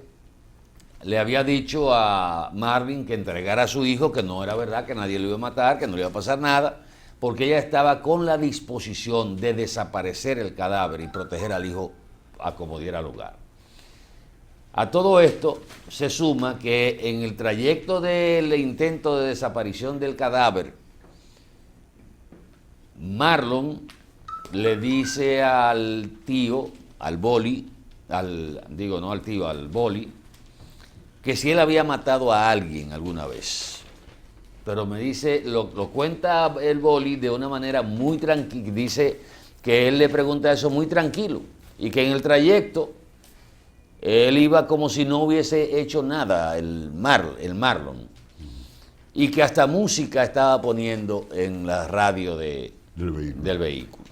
le había dicho a Marlene que entregara a su hijo, que no era verdad, que nadie lo iba a matar, que no le iba a pasar nada, porque ella estaba con la disposición de desaparecer el cadáver y proteger al hijo a como diera lugar. A todo esto se suma que en el trayecto del intento de desaparición del cadáver, Marlon le dice al tío, al Boli, al Boli, que si él había matado a alguien alguna vez. Pero me dice, lo cuenta el Boli de una manera muy tranquila, dice que él le pregunta eso muy tranquilo, y que en el trayecto él iba como si no hubiese hecho nada, el Marlon, y que hasta música estaba poniendo en la radio del vehículo.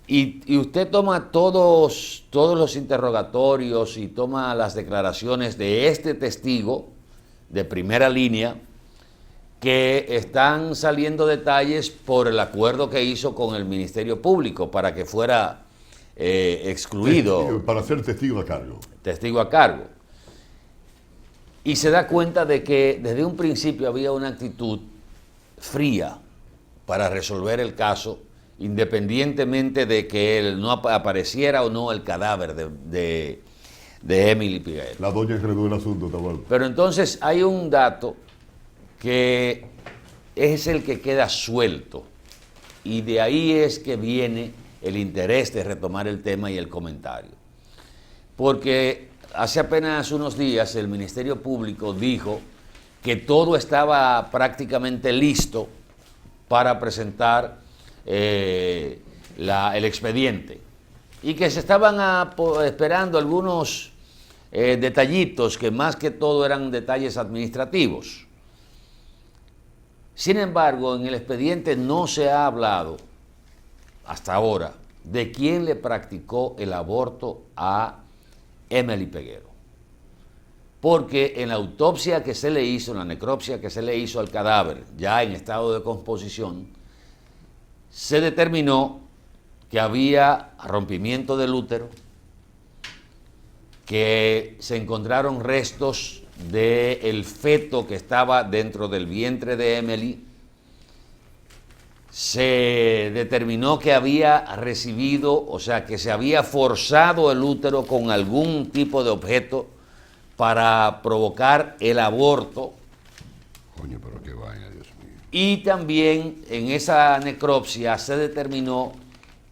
Y usted toma todos los interrogatorios y toma las declaraciones de este testigo de primera línea, que están saliendo detalles por el acuerdo que hizo con el Ministerio Público para que fuera excluido. Para ser testigo a cargo. Testigo a cargo. Y se da cuenta de que desde un principio había una actitud fría para resolver el caso, independientemente de que él no apareciera o no el cadáver de Emily Peguero. La doña enredó el asunto, Tahual. Pero entonces hay un dato que es el que queda suelto, y de ahí es que viene el interés de retomar el tema y el comentario. Porque hace apenas unos días el Ministerio Público dijo que todo estaba prácticamente listo para presentar el expediente, y que se estaban esperando algunos detallitos que más que todo eran detalles administrativos. Sin embargo, en el expediente no se ha hablado hasta ahora de quién le practicó el aborto a Emily Peguero. porque en la autopsia que se le hizo, en la necropsia que se le hizo al cadáver, ya en estado de descomposición, se determinó que había rompimiento del útero, que se encontraron restos del feto que estaba dentro del vientre de Emily. Se determinó que había recibido, o sea, que se había forzado el útero con algún tipo de objeto para provocar el aborto. Coño, pero qué vaina, Dios mío. Y también en esa necropsia se determinó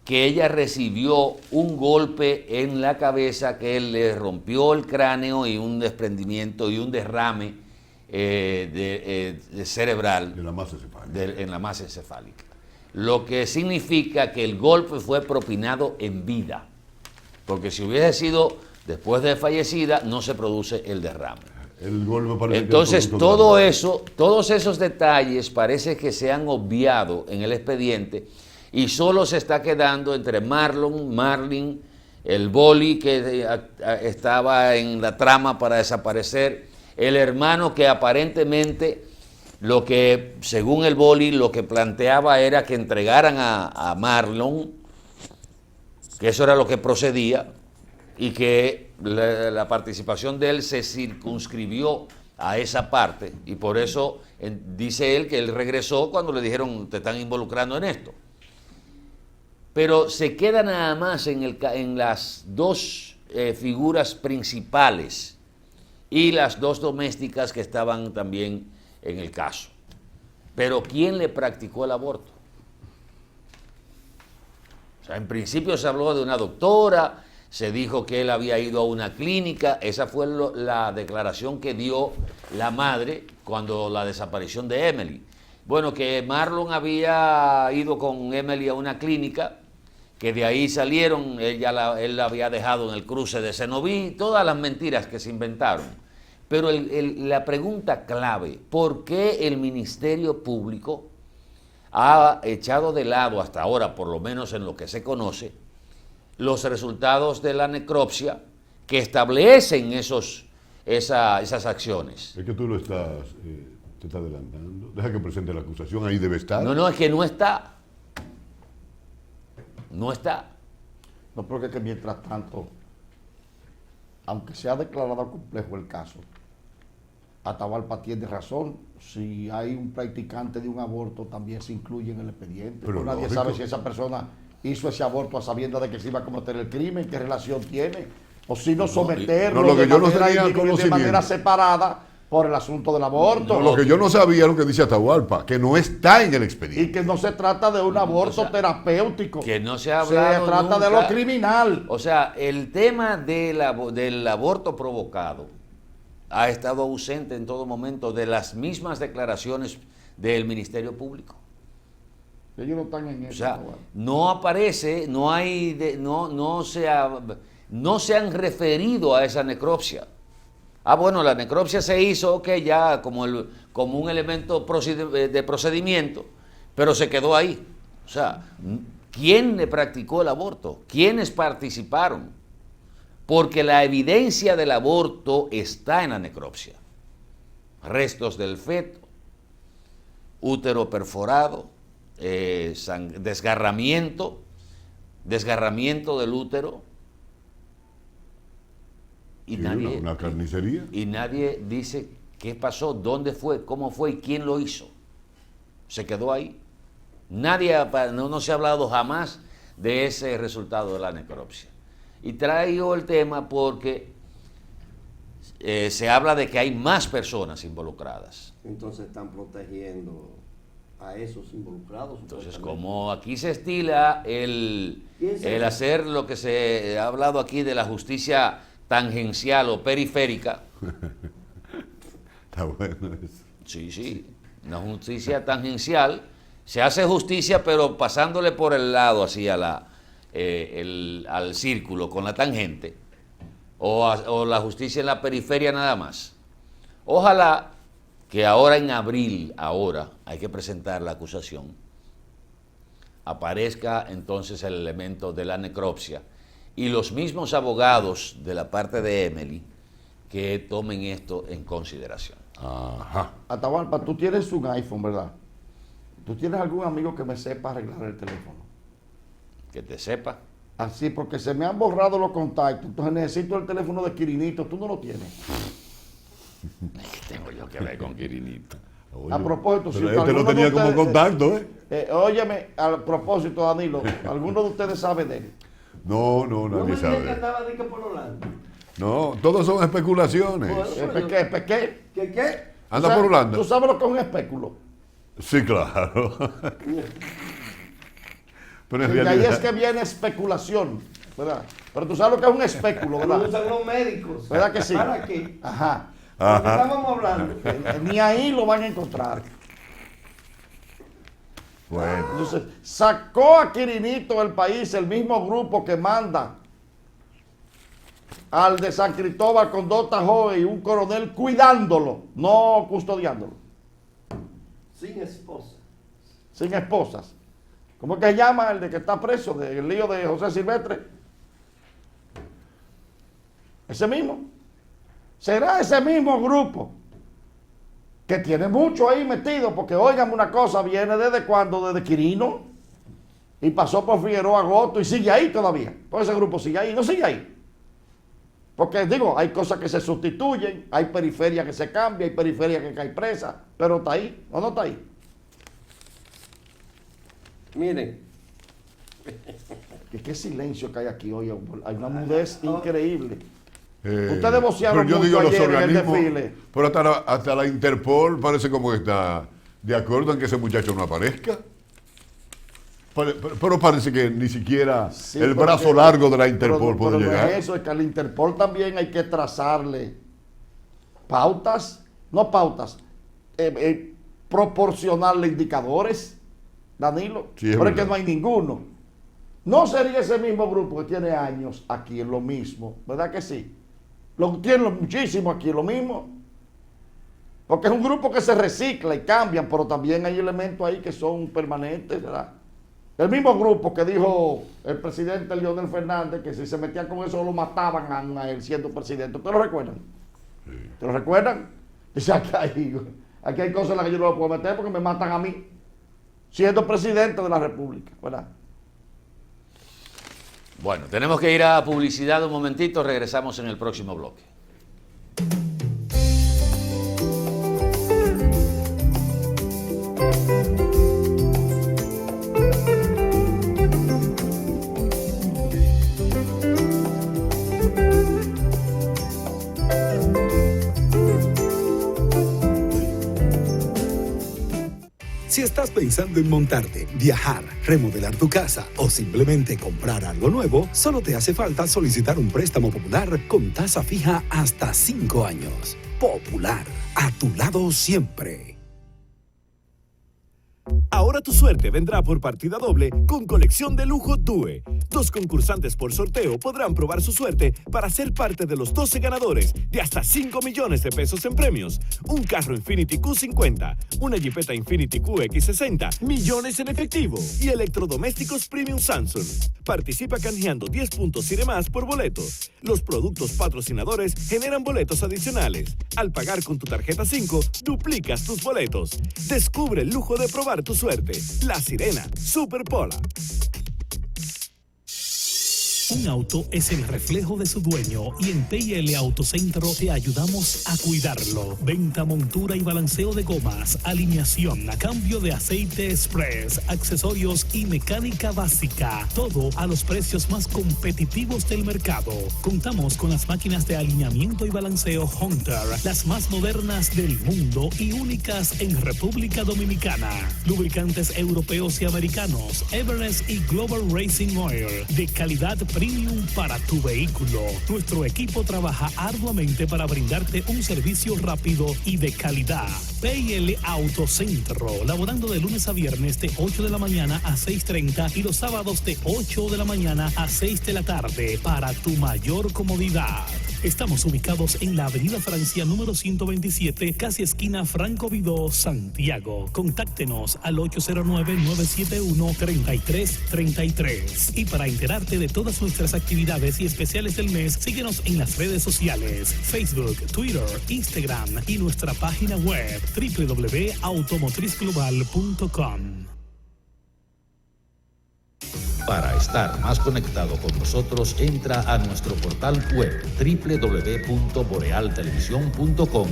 que ella recibió un golpe en la cabeza que le rompió el cráneo y un desprendimiento y un derrame cerebral De la masa encefálica. en la masa encefálica. Lo que significa que el golpe fue propinado en vida, porque si hubiese sido después de fallecida no se produce el derrame. El golpe parece Entonces que es producto todo de la- eso, todos esos detalles parece que se han obviado en el expediente y solo se está quedando entre Marlin, el boli que estaba en la trama para desaparecer, el hermano que aparentemente lo que, según el boli, lo que planteaba era que entregaran a Marlon, que eso era lo que procedía, y que la participación de él se circunscribió a esa parte, y por eso dice él que él regresó cuando le dijeron te están involucrando en esto. Pero se queda nada más en las dos figuras principales y las dos domésticas que estaban también en el caso. Pero ¿quién le practicó el aborto? O sea, en principio se habló de una doctora, se dijo que él había ido a una clínica, esa fue la declaración que dio la madre cuando la desaparición de Emily. Bueno, que Marlon había ido con Emily a una clínica, que de ahí salieron, él la había dejado en el cruce de Cenoví, todas las mentiras que se inventaron. Pero la pregunta clave, ¿por qué el Ministerio Público ha echado de lado hasta ahora, por lo menos en lo que se conoce, los resultados de la necropsia que establecen esas acciones? Es que tú lo estás, te estás adelantando. Deja que presente la acusación, ahí debe estar. No, es que no está. No está. No, porque que mientras tanto, aunque se ha declarado complejo el caso, Atahualpa tiene razón. Si hay un practicante de un aborto, también se incluye en el expediente. Pero nadie lógico. sabe si esa persona hizo ese aborto a sabiendas de que se iba a cometer el crimen, qué relación tiene, o si no someterlo no, lo que de, yo no manera, tenía de conocimiento. manera separada por el asunto del aborto. No, lo que yo no sabía es lo que dice Atahualpa, que no está en el expediente. Y que no se trata de un aborto terapéutico. Que no se ha hablado Se trata de nunca. lo criminal. O sea, el tema del aborto provocado ha estado ausente en todo momento de las mismas declaraciones del Ministerio Público. Ellos no están en eso. O sea, no aparece, no se han referido a esa necropsia. Ah, bueno, la necropsia se hizo, ya como un elemento de procedimiento, pero se quedó ahí. O sea, ¿quién le practicó el aborto? ¿Quiénes participaron? Porque la evidencia del aborto está en la necropsia. Restos del feto, útero perforado, desgarramiento del útero. Y Sí, nadie, una carnicería. y nadie dice qué pasó, dónde fue, cómo fue y quién lo hizo. Se quedó ahí. No se ha hablado jamás de ese resultado de la necropsia. Y traigo el tema porque se habla de que hay más personas involucradas. Entonces están protegiendo a esos involucrados. Entonces, como aquí se estila el hacer lo que se ha hablado aquí de la justicia tangencial o periférica. Está bueno eso. Sí, una justicia tangencial. Se hace justicia, pero pasándole por el lado, así al círculo, con la tangente. O la justicia en la periferia nada más. Ojalá que ahora en abril, hay que presentar la acusación, aparezca entonces el elemento de la necropsia y los mismos abogados de la parte de Emily que tomen esto en consideración. Ajá. Atahualpa, tú tienes un iPhone, ¿verdad? ¿Tú tienes algún amigo que me sepa arreglar el teléfono? Que te sepa. Así, porque se me han borrado los contactos. Entonces necesito el teléfono de Quirinito. ¿Tú no lo tienes? ¿Qué tengo yo que ver con Quirinito? Oye, A propósito, pero si este lo alguno de tenía como ustedes- contacto, ¿eh? Óyeme, a propósito, Danilo, ¿alguno de ustedes sabe de él? No, nadie que sabe. estaba de que por Holanda. No, todos son especulaciones. ¿Qué? ¿Qué? Anda por Holanda. ¿Tú sabes lo que es un espéculo? Sí, claro. Pero en Y de ahí realidad, es que viene especulación, ¿verdad? Pero tú sabes lo que es un espéculo, Lo ¿verdad? usan los médicos. ¿Verdad que sí? ¿Para qué? Ajá. ¿De qué estábamos hablando? Ni ahí lo van a encontrar. bueno, Entonces, sacó a Quirinito del país el mismo grupo que manda al de San Cristóbal con 2 Tahoe y un coronel cuidándolo, no custodiándolo, Sin esposa. sin esposas. ¿Cómo es que se llama el de que está preso del lío de José Silvestre? Ese mismo. Será ese mismo grupo que tiene mucho ahí metido, porque oigan una cosa, viene desde cuando, desde Quirino, y pasó por Figueroa Goto y sigue ahí todavía. Pues ese grupo sigue ahí, no sigue ahí. Porque digo, hay cosas que se sustituyen, hay periferias que se cambian, hay periferias que caen presas, pero está ahí, ¿o no está ahí? Miren, ¿Qué silencio que hay aquí hoy? Hay una mudez increíble. eh, Ustedes vocearon pero yo mucho digo los ayer en el organismos, desfile. pero hasta la Interpol parece como que está de acuerdo en que ese muchacho no aparezca. Pero parece que ni siquiera Sí, el porque- brazo largo de la Interpol pero puede no llegar. es eso, es que al Interpol también hay que trazarle pautas, no pautas, proporcionarle indicadores, Danilo, Sí, es pero es que verdad. no hay ninguno. No sería ese mismo grupo que tiene años aquí en lo mismo, ¿verdad que sí? Tiene muchísimo aquí en lo mismo. Porque es un grupo que se recicla y cambian, pero también hay elementos ahí que son permanentes, ¿verdad? El mismo grupo que dijo el presidente Leonel Fernández que si se metían con eso lo mataban a él siendo presidente. ¿Ustedes lo recuerdan? ¿Te lo recuerdan? Dice, aquí hay cosas en las que yo no lo puedo meter porque me matan a mí, siendo presidente de la República, ¿verdad? Bueno, tenemos que ir a publicidad un momentito, regresamos en el próximo bloque. Si estás pensando en montarte, viajar, remodelar tu casa o simplemente comprar algo nuevo, solo te hace falta solicitar un préstamo popular con tasa fija hasta 5 años. Popular, a tu lado siempre. Ahora tu suerte vendrá por partida doble con Colección de Lujo Due. 2 concursantes por sorteo podrán probar su suerte para ser parte de los 12 ganadores de hasta 5 millones de pesos en premios. Un carro Infiniti Q50, una Jeepeta Infiniti QX60, millones en efectivo y electrodomésticos Premium Samsung. Participa canjeando 10 puntos y demás por boleto. Los productos patrocinadores generan boletos adicionales. Al pagar con tu tarjeta 5, duplicas tus boletos. Descubre el lujo de probar tu suerte. La Sirena Superpola. Un auto es el reflejo de su dueño y en PL Autocentro te ayudamos a cuidarlo. Venta, montura y balanceo de gomas, alineación, cambio de aceite express, accesorios y mecánica básica. Todo a los precios más competitivos del mercado. Contamos con las máquinas de alineamiento y balanceo Hunter, las más modernas del mundo y únicas en República Dominicana. Lubricantes europeos y americanos, Everest y Global Racing Oil, de calidad premium para tu vehículo. Nuestro equipo trabaja arduamente para brindarte un servicio rápido y de calidad. PL Autocentro, laborando de lunes a viernes de 8 de la mañana a 6:30 y los sábados de 8 de la mañana a 6 de la tarde para tu mayor comodidad. Estamos ubicados en la Avenida Francia número 127, casi esquina Franco Vidó, Santiago. Contáctenos al 809-971-3333. Y para enterarte de todas nuestras actividades y especiales del mes, síguenos en las redes sociales, Facebook, Twitter, Instagram y nuestra página web www.automotrizglobal.com. Para estar más conectado con nosotros, entra a nuestro portal web www.borealtelevisión.com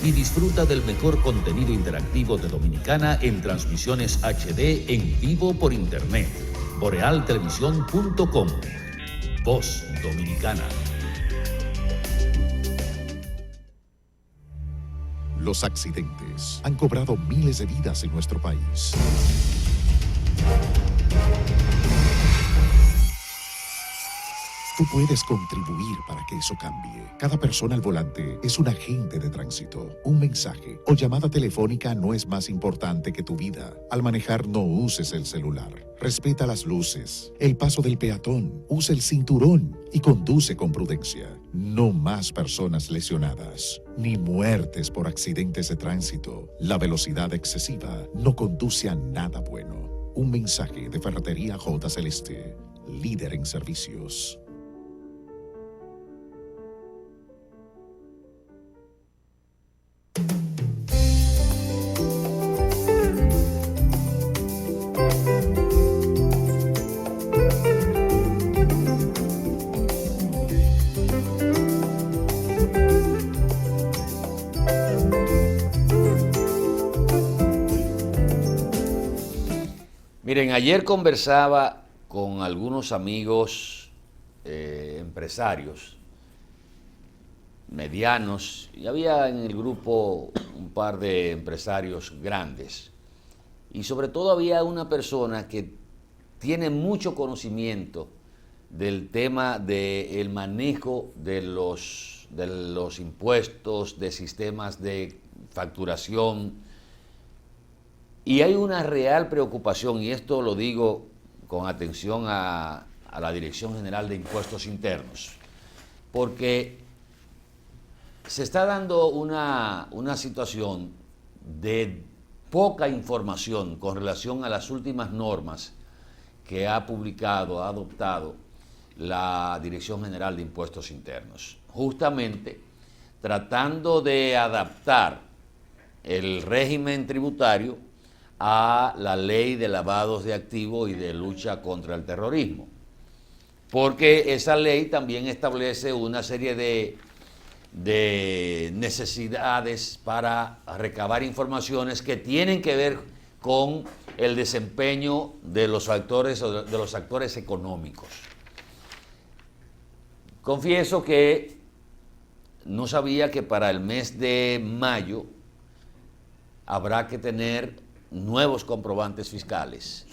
y disfruta del mejor contenido interactivo de Dominicana en transmisiones HD en vivo por Internet. borealtelevisión.com. Voz Dominicana. Los accidentes han cobrado miles de vidas en nuestro país. Tú puedes contribuir para que eso cambie. Cada persona al volante es un agente de tránsito. Un mensaje o llamada telefónica no es más importante que tu vida. Al manejar, no uses el celular. Respeta las luces, el paso del peatón, usa el cinturón y conduce con prudencia. No más personas lesionadas, ni muertes por accidentes de tránsito. La velocidad excesiva no conduce a nada bueno. Un mensaje de Ferretería J. Celeste, líder en servicios. Miren, ayer conversaba con algunos amigos empresarios medianos y había en el grupo un par de empresarios grandes y sobre todo había una persona que tiene mucho conocimiento del tema del manejo de los impuestos, de sistemas de facturación. Y hay una real preocupación, y esto lo digo con atención a la Dirección General de Impuestos Internos, porque se está dando una situación de poca información con relación a las últimas normas que ha publicado, ha adoptado la Dirección General de Impuestos Internos, justamente tratando de adaptar el régimen tributario a la ley de lavados de activos y de lucha contra el terrorismo. Porque esa ley también establece una serie de necesidades para recabar informaciones que tienen que ver con el desempeño de los actores económicos. Confieso que no sabía que para el mes de mayo habrá que tener nuevos comprobantes fiscales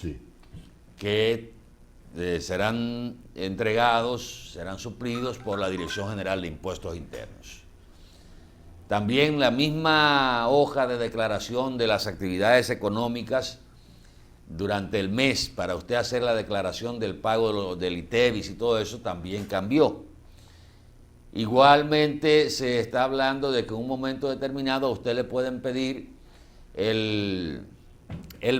que serán entregados, serán suplidos por la Dirección General de Impuestos Internos. También la misma hoja de declaración de las actividades económicas durante el mes para usted hacer la declaración del pago del ITEVIS y todo eso también cambió. Igualmente se está hablando de que en un momento determinado a usted le pueden pedir el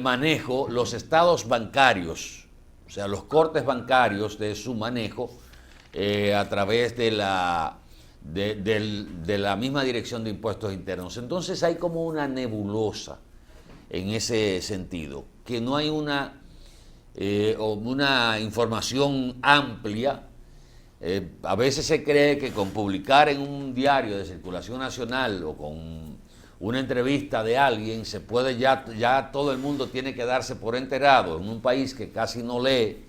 manejo, los estados bancarios, o sea, los cortes bancarios de su manejo a través de la misma Dirección de Impuestos Internos. Entonces hay como una nebulosa en ese sentido, que no hay una información amplia. A veces se cree que con publicar en un diario de circulación nacional o con una entrevista de alguien, se puede ya todo el mundo tiene que darse por enterado en un país que casi no lee.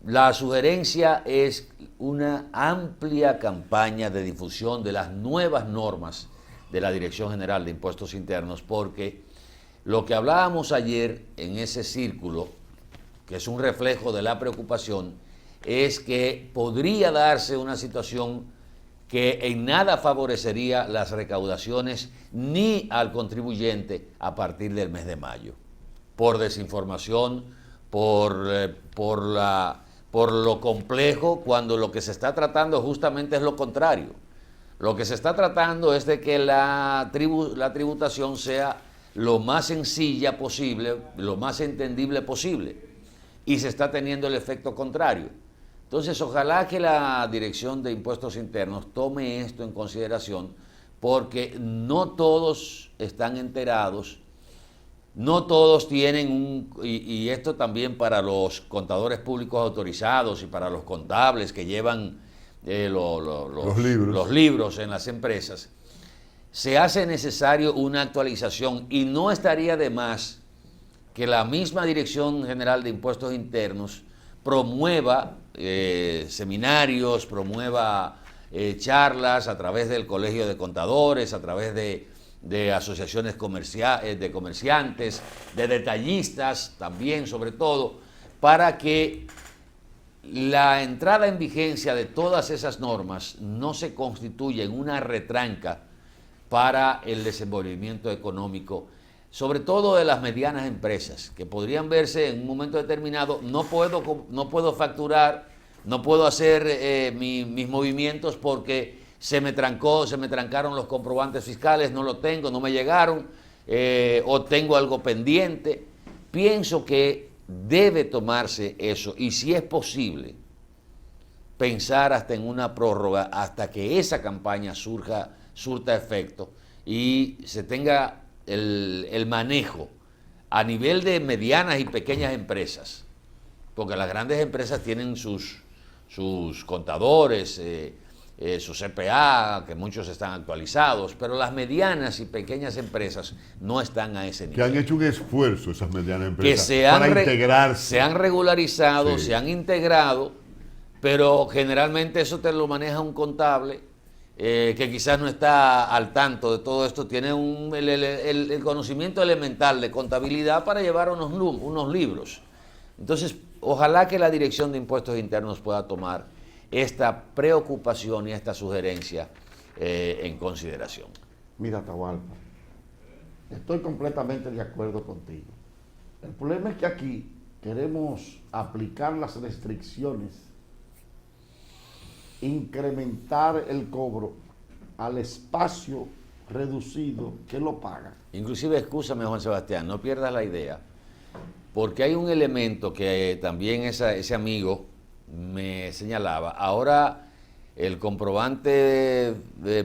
La sugerencia es una amplia campaña de difusión de las nuevas normas de la Dirección General de Impuestos Internos, porque lo que hablábamos ayer en ese círculo, que es un reflejo de la preocupación, es que podría darse una situación que en nada favorecería las recaudaciones ni al contribuyente a partir del mes de mayo, por desinformación, por por lo complejo, cuando lo que se está tratando justamente es lo contrario. Lo que se está tratando es de que la tributación sea lo más sencilla posible, lo más entendible posible, y se está teniendo el efecto contrario. Entonces, ojalá que la Dirección de Impuestos Internos tome esto en consideración, porque no todos están enterados, no todos tienen y esto también para los contadores públicos autorizados y para los contables que llevan los libros en las empresas, se hace necesario una actualización, y no estaría de más que la misma Dirección General de Impuestos Internos promueva seminarios, promueva charlas a través del Colegio de Contadores, a través de asociaciones de comerciantes, de detallistas también, sobre todo, para que la entrada en vigencia de todas esas normas no se constituya en una retranca para el desenvolvimiento económico, sobre todo de las medianas empresas, que podrían verse en un momento determinado: no puedo facturar, no puedo hacer mis movimientos porque se me trancaron los comprobantes fiscales, no lo tengo, no me llegaron, o tengo algo pendiente. Pienso que debe tomarse eso, y si es posible, pensar hasta en una prórroga hasta que esa campaña surta efecto y se tenga el manejo a nivel de medianas y pequeñas empresas, porque las grandes empresas tienen sus contadores, su CPA, que muchos están actualizados, pero las medianas y pequeñas empresas no están a ese nivel. Que han hecho un esfuerzo esas medianas empresas que para integrarse. Se han regularizado, sí, se han integrado, pero generalmente eso te lo maneja un contable que quizás no está al tanto de todo esto, tiene el conocimiento elemental de contabilidad para llevar unos libros. Entonces, ojalá que la Dirección de Impuestos Internos pueda tomar esta preocupación y esta sugerencia en consideración. Mira, Atahualpa, estoy completamente de acuerdo contigo. El problema es que aquí queremos aplicar las restricciones, incrementar el cobro al espacio reducido que lo paga. Inclusive, escúchame, Juan Sebastián, no pierdas la idea, porque hay un elemento que también ese amigo me señalaba. Ahora, el comprobante,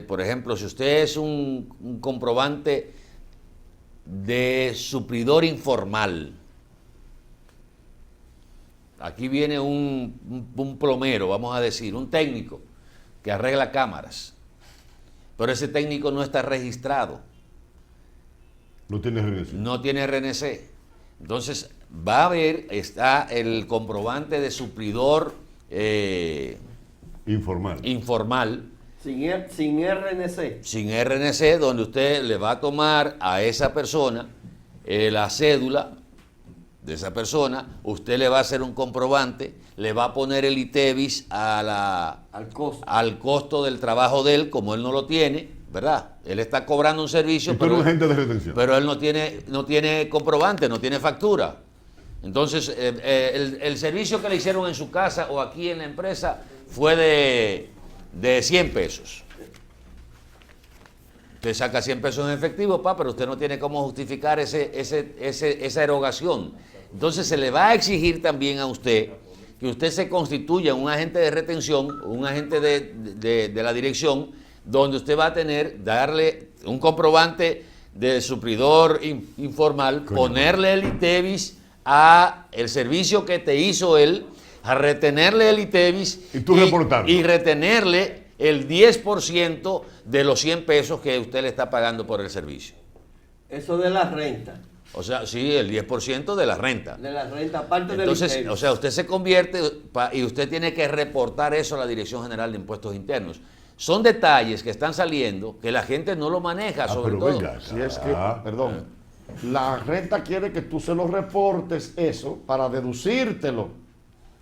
por ejemplo, si usted es un comprobante de suplidor informal, aquí viene un plomero, vamos a decir, un técnico que arregla cámaras, pero ese técnico no está registrado. No tiene RNC. No tiene RNC. Entonces, va a haber, está el comprobante de suplidor informal. Sin RNC. Sin RNC, donde usted le va a tomar a esa persona la cédula de esa persona, usted le va a hacer un comprobante, le va a poner el ITEVIS al costo del trabajo de él, como él no lo tiene, ¿verdad? Él está cobrando un servicio, pero un agente de retención. Pero él no tiene comprobante, no tiene factura. Entonces, el servicio que le hicieron en su casa o aquí en la empresa fue de 100 pesos. Usted saca 100 pesos en efectivo, pero usted no tiene cómo justificar esa erogación. Entonces, se le va a exigir también a usted que usted se constituya un agente de retención, un agente de la dirección, donde usted va a darle un comprobante de suplidor informal, ponerle el ITEVIS a el servicio que te hizo él, a retenerle el ITEVIS y retenerle el 10% de los 100 pesos que usted le está pagando por el servicio. Eso de la renta. O sea, sí, el 10% de la renta. De la renta, aparte del Entonces, ITEVIS. o sea, usted se convierte y usted tiene que reportar eso a la Dirección General de Impuestos Internos. Son detalles que están saliendo que la gente no lo maneja, sobre todo. Venga, si es que, perdón, la renta quiere que tú se lo reportes eso para deducírtelo,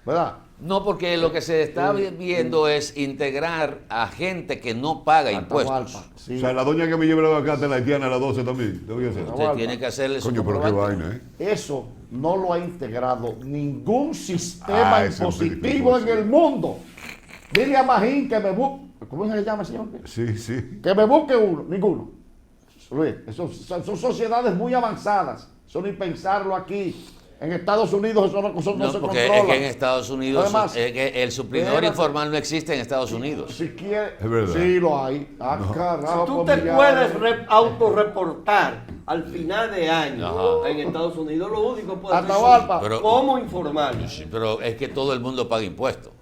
¿verdad? No, porque lo que se está viendo es integrar a gente que no paga impuestos. O sea, la doña que me lleva la carta, la haitiana, a las 12 también. Debo hacer. Usted tiene que hacerle su Coño, pero qué vaina, Eso no lo ha integrado ningún sistema ese impositivo en el mundo. Dile a Magín que me busque. ¿Cómo se llama, señor? Sí, sí. Que me busque uno, ninguno. Luis, son sociedades muy avanzadas. Eso ni pensarlo aquí. En Estados Unidos eso no se porque controla. es que en Estados Unidos Además, es que el suplidor informal no existe en Estados Unidos. Si quiere, es verdad. Sí lo hay. Carajo, Tú te puedes autorreportar al final de año en Estados Unidos, lo único que puedes hacer como informal. Sí, pero es que todo el mundo paga impuestos.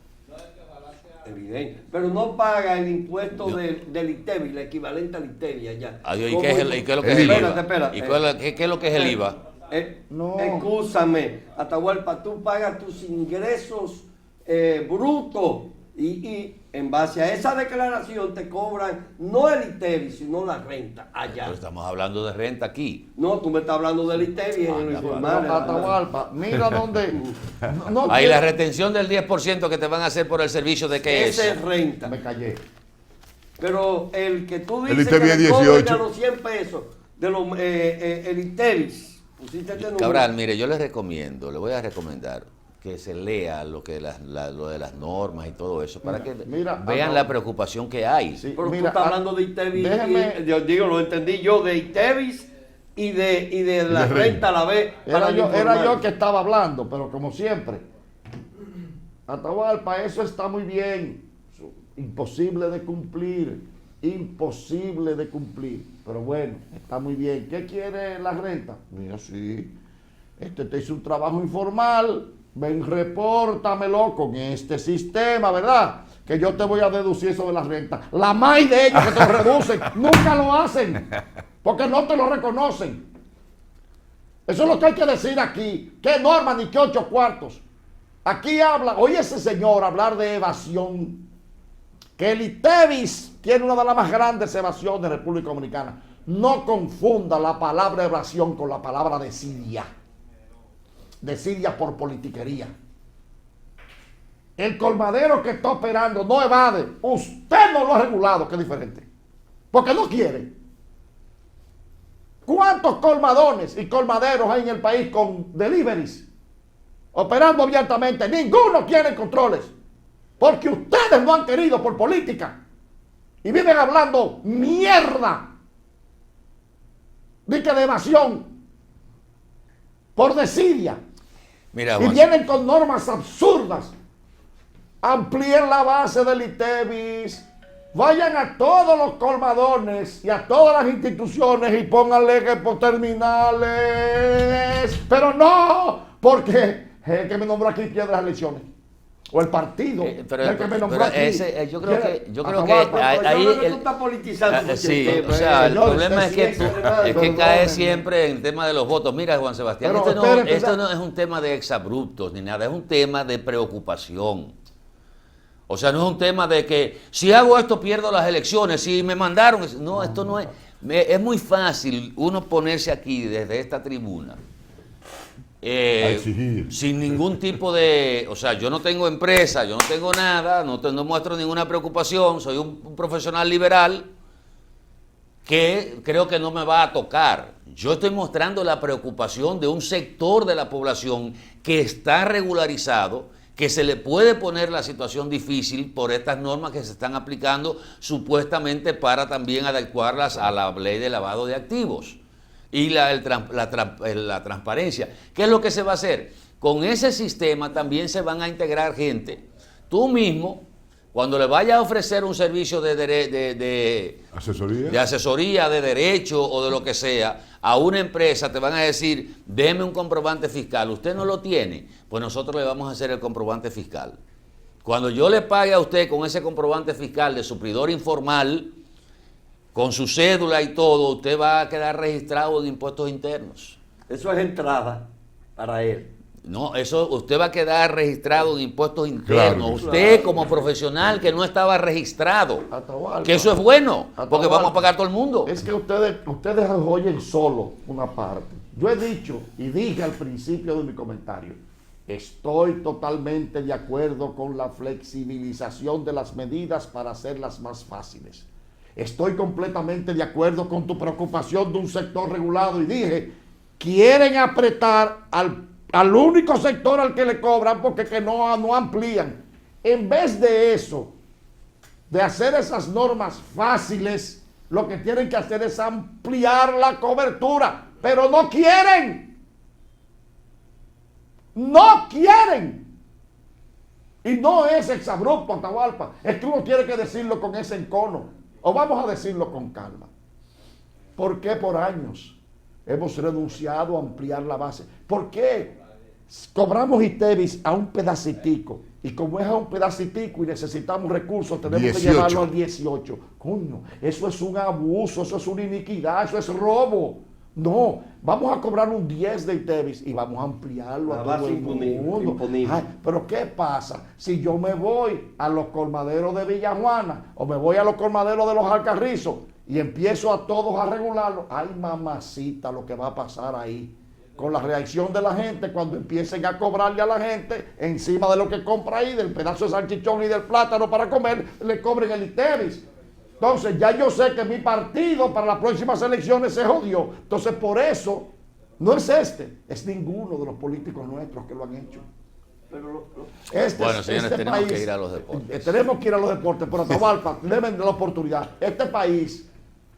Evidente. Pero no paga el impuesto del ITEVI, el equivalente al ITEVI allá. ¿Y qué es lo que es el IVA? ¿Y qué es lo que es el IVA? No. Escúchame, Atahualpa, tú pagas tus ingresos brutos y en base a esa declaración te cobran no el ITEVI, sino la renta allá. Pero estamos hablando de renta aquí. No, tú me estás hablando del ITEVI en lo informal. Atahualpa, mira dónde... Ahí la retención del 10% que te van a hacer por el servicio de qué es. Esa es renta. Me callé. Pero el que tú El dices ITEVI que es le cobran 18. a los 100 pesos de los, el ITEVI. Cabral, mire, yo les recomiendo, le voy a recomendar que se lea lo de las normas y todo eso, para que vean la preocupación que hay. Sí, pero tú estás hablando de ITEVI, yo digo, lo entendí yo, de ITEVI y de la renta a la vez. Era yo que estaba hablando, pero como siempre, Atahualpa, eso está muy bien, imposible de cumplir. Imposible de cumplir, pero bueno, está muy bien. ¿Qué quiere la renta? Mira, sí, te hizo un trabajo informal, ven, repórtamelo con este sistema, ¿verdad? Que yo te voy a deducir eso de la renta. La maíz de ellos que te lo reducen, nunca lo hacen, porque no te lo reconocen. Eso es lo que hay que decir aquí. ¿Qué norma ni qué 8 cuartos? Aquí habla, oye ese señor hablar de evasión. Que el ITEVIS tiene una de las más grandes evasiones de República Dominicana. No confunda la palabra evasión con la palabra desidia. Desidia por politiquería. El colmadero que está operando no evade. Usted no lo ha regulado, que es diferente. Porque no quiere. ¿Cuántos colmadones y colmaderos hay en el país con deliveries? Operando abiertamente. Ninguno quiere controles. Porque ustedes no han querido por política. Y viven hablando mierda. De evasión. Por desidia. Mira, y vienen con normas absurdas. Amplíen la base del ITEVIS. Vayan a todos los colmadones y a todas las instituciones y pónganle que por terminales. Pero no, porque el que me nombró aquí pierde las elecciones. O el partido. El que me nombró aquí. Yo creo que ahí está politizando. Sí, o sea, el problema es que cae siempre en el tema de los votos. Mira, Juan Sebastián, esto no es un tema de exabruptos ni nada, es un tema de preocupación. O sea, no es un tema de que si hago esto pierdo las elecciones, si me mandaron... No, esto no es... Es muy fácil uno ponerse aquí desde esta tribuna sin ningún tipo de... O sea, yo no tengo empresa, yo no tengo nada, no muestro ninguna preocupación, soy un profesional liberal que creo que no me va a tocar. Yo estoy mostrando la preocupación de un sector de la población que está regularizado, que se le puede poner la situación difícil por estas normas que se están aplicando supuestamente para también adecuarlas a la ley de lavado de activos y la transparencia. ¿Qué es lo que se va a hacer? Con ese sistema también se van a integrar gente. Tú mismo, cuando le vayas a ofrecer un servicio de asesoría, de derecho o de lo que sea, a una empresa te van a decir, déme un comprobante fiscal. ¿Usted no lo tiene? Pues nosotros le vamos a hacer el comprobante fiscal. Cuando yo le pague a usted con ese comprobante fiscal de suplidor informal, con su cédula y todo, usted va a quedar registrado en impuestos internos. Eso es entrada para él. No, eso usted va a quedar registrado en impuestos internos. Claro, usted como profesional que no estaba registrado. Que eso es bueno, porque vamos a pagar todo el mundo. Es que ustedes oyen solo una parte. Yo he dicho y dije al principio de mi comentario Estoy totalmente de acuerdo con la flexibilización de las medidas para hacerlas más fáciles. Estoy completamente de acuerdo con tu preocupación de un sector regulado y dije, quieren apretar al único sector al que le cobran porque que no amplían. En vez de eso, de hacer esas normas fáciles, lo que tienen que hacer es ampliar la cobertura, pero no quieren. No quieren. Y no es exabrupto, Atahualpa. Es que uno tiene que decirlo con ese encono. O vamos a decirlo con calma. ¿Por qué por años hemos renunciado a ampliar la base? ¿Por qué cobramos ITEVIS a un pedacitico? Y como es a un pedacitico y necesitamos recursos, tenemos 18. que llevarlo al 18. Coño, eso es un abuso, eso es una iniquidad, eso es robo. No, vamos a cobrar un 10 de ITEVIS y vamos a ampliarlo a todo el mundo. Ay, pero ¿qué pasa si yo me voy a los colmaderos de Villajuana o me voy a los colmaderos de los Alcarrizos y empiezo a todos a regularlo? Ay, mamacita, lo que va a pasar ahí con la reacción de la gente cuando empiecen a cobrarle a la gente encima de lo que compra ahí, del pedazo de salchichón y del plátano para comer, le cobren el ITEVIS. Entonces ya yo sé que mi partido para las próximas elecciones se jodió. Entonces por eso, no es es ninguno de los políticos nuestros que lo han hecho. Bueno, señores, tenemos que ir a los deportes. Tenemos que ir a los deportes, pero Atahualpa, denme la oportunidad. Este país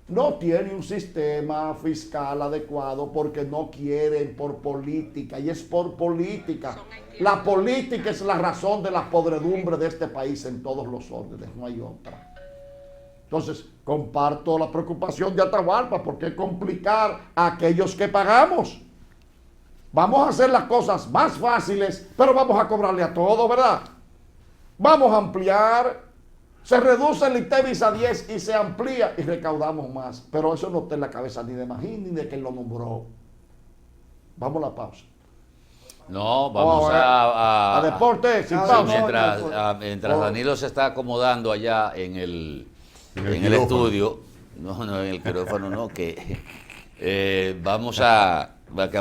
no tiene un sistema fiscal adecuado porque no quieren por política, y es por política. La política es la razón de la podredumbre de este país en todos los órdenes, no hay otra. Entonces, comparto la preocupación de Atahualpa, porque complicar a aquellos que pagamos. Vamos a hacer las cosas más fáciles, pero vamos a cobrarle a todo, ¿verdad? Vamos a ampliar, se reduce el ITEVIS a 10 y se amplía y recaudamos más. Pero eso no está en la cabeza ni de Magín ni de quien lo nombró. Vamos a la pausa. No, vamos a deporte, sin pausa. Mientras Danilo se está acomodando allá en el estudio, no, en el quirófano no, que vamos a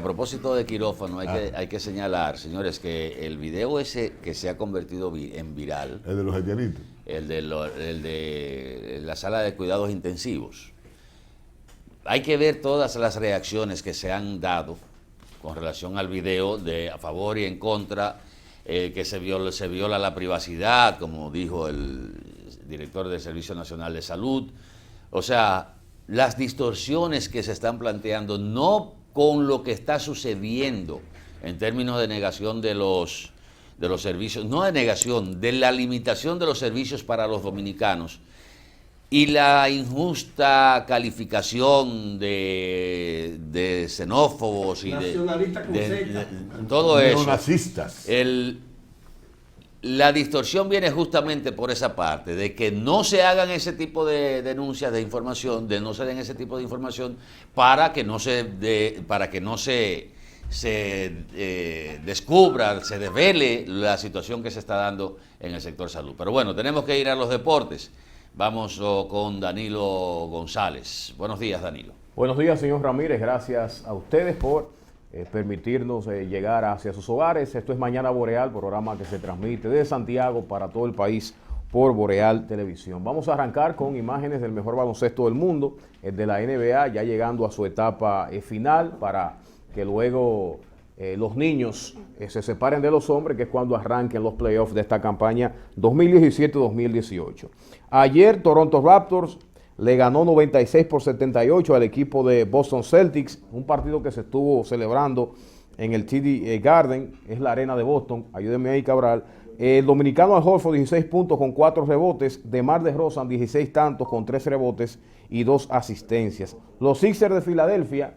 propósito de quirófano hay que señalar, señores, que el video ese que se ha convertido en viral, el de los haitianitos, el de la sala de cuidados intensivos, hay que ver todas las reacciones que se han dado con relación al video, de a favor y en contra, que se viola la privacidad, como dijo el director del Servicio Nacional de Salud. O sea, las distorsiones que se están planteando, no con lo que está sucediendo en términos de negación de los servicios, no de negación, de la limitación de los servicios para los dominicanos, y la injusta calificación de xenófobos y de todo eso. Neonazistas. La distorsión viene justamente por esa parte, de que no se hagan ese tipo de denuncias de información, de no se den ese tipo de información para que no se descubra, se desvele la situación que se está dando en el sector salud. Pero bueno, tenemos que ir a los deportes. Vamos con Danilo González. Buenos días, Danilo. Buenos días, señor Ramírez. Gracias a ustedes por permitirnos llegar hacia sus hogares. Esto es Mañana Boreal, programa que se transmite desde Santiago para todo el país por Boreal Televisión. Vamos a arrancar con imágenes del mejor baloncesto del mundo, el de la NBA, ya llegando a su etapa final, para que luego los niños se separen de los hombres, que es cuando arranquen los playoffs de esta campaña 2017-2018. Ayer Toronto Raptors le ganó 96-78 al equipo de Boston Celtics, un partido que se estuvo celebrando en el TD Garden, es la arena de Boston, ayúdenme ahí, Cabral. El dominicano Al Horford, 16 puntos con 4 rebotes, DeMar DeRozan, 16 tantos con 3 rebotes y 2 asistencias. Los Sixers de Filadelfia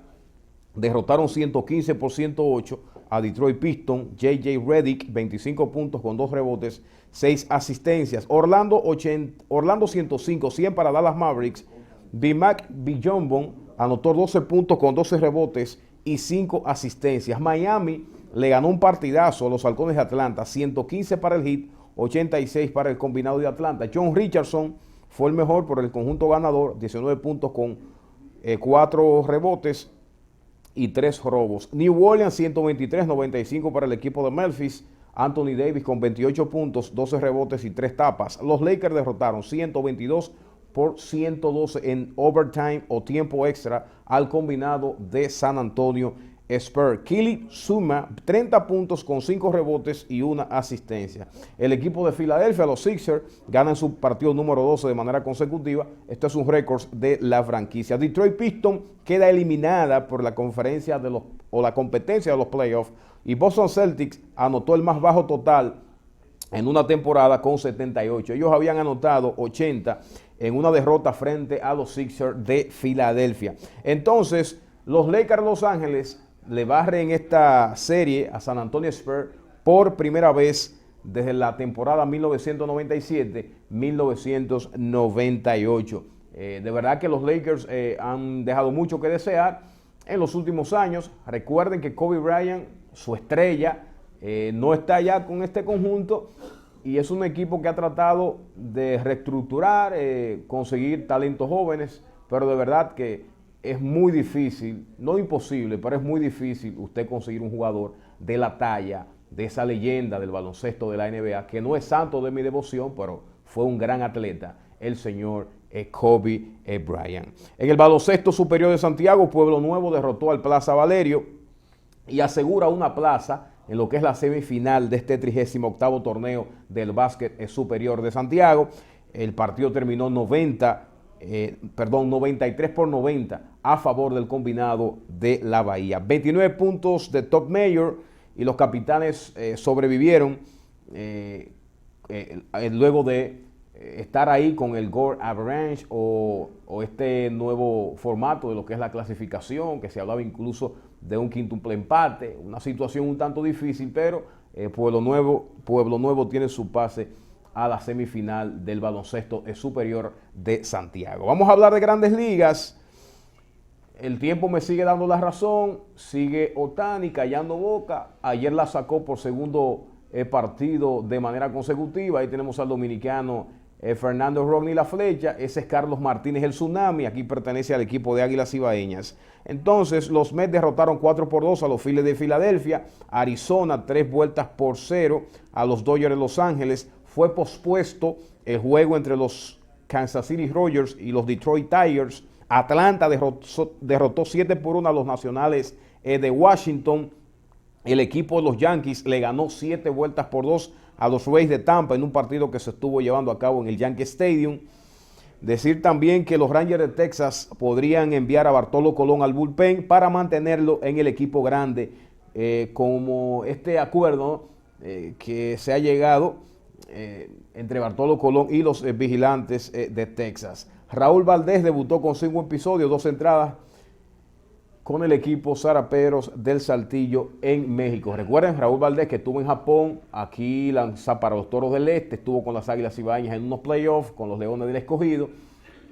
derrotaron 115 por 108 a Detroit Pistons. J.J. Redick, 25 puntos con 2 rebotes, 6 asistencias. Orlando 105, 100 para Dallas Mavericks. B-Mac Bijombon anotó 12 puntos con 12 rebotes y 5 asistencias. Miami le ganó un partidazo a los Halcones de Atlanta, 115 para el Heat, 86 para el combinado de Atlanta. John Richardson fue el mejor por el conjunto ganador, 19 puntos con 4 rebotes y 3 robos. New Orleans 123-95 para el equipo de Memphis. Anthony Davis con 28 puntos, 12 rebotes y 3 tapas. Los Lakers derrotaron 122-112 en overtime o tiempo extra al combinado de San Antonio Spurs. Kelly suma 30 puntos con 5 rebotes y 1 asistencia. El equipo de Filadelfia, los Sixers, ganan su partido número 12 de manera consecutiva. Esto es un récord de la franquicia. Detroit Pistons queda eliminada por la conferencia de la competencia de los playoffs, y Boston Celtics anotó el más bajo total en una temporada con 78. Ellos habían anotado 80 en una derrota frente a los Sixers de Filadelfia. Entonces, los Lakers de Los Ángeles le barren esta serie a San Antonio Spurs por primera vez desde la temporada 1997-1998. De verdad que los Lakers han dejado mucho que desear en los últimos años. Recuerden que Kobe Bryant, su estrella, no está ya con este conjunto, y es un equipo que ha tratado de reestructurar, conseguir talentos jóvenes, pero de verdad que es muy difícil, no imposible, pero es muy difícil usted conseguir un jugador de la talla de esa leyenda del baloncesto de la NBA, que no es santo de mi devoción, pero fue un gran atleta, el señor Kobe Bryant. En el baloncesto superior de Santiago, Pueblo Nuevo derrotó al Plaza Valerio y asegura una plaza en lo que es la semifinal de este 38º torneo del básquet superior de Santiago. El partido terminó 93-90 a favor del combinado de la Bahía. 29 puntos de Top Mayor, y los Capitanes sobrevivieron luego de estar ahí con el Gore Avalanche o este nuevo formato de lo que es la clasificación, que se hablaba incluso de un quíntuple empate, una situación un tanto difícil, pero Pueblo Nuevo tiene su pase a la semifinal del baloncesto superior de Santiago. Vamos a hablar de Grandes Ligas. El tiempo me sigue dando la razón, sigue Ohtani callando boca. Ayer la sacó por segundo partido de manera consecutiva. Ahí tenemos al dominicano Fernando Rodney La Flecha. Ese es Carlos Martínez el Tsunami. Aquí pertenece al equipo de Águilas Ibaeñas. Entonces, los Mets derrotaron 4-2 a los Phillies de Filadelfia. Arizona 3-0 a los Dodgers de Los Ángeles. Fue pospuesto el juego entre los Kansas City Royals y los Detroit Tigers. Atlanta derrotó 7-1 a los Nacionales de Washington. El equipo de los Yankees le ganó 7-2 a los Rays de Tampa en un partido que se estuvo llevando a cabo en el Yankee Stadium. Decir también que los Rangers de Texas podrían enviar a Bartolo Colón al bullpen para mantenerlo en el equipo grande, como este acuerdo que se ha llegado entre Bartolo Colón y los Vigilantes de Texas. Raúl Valdés debutó con 5 episodios, 2 entradas con el equipo Zaraperos del Saltillo en México. Recuerden, Raúl Valdés, que estuvo en Japón, aquí lanza para los Toros del Este, estuvo con las Águilas Ibaeñas en unos playoffs, con los Leones del Escogido,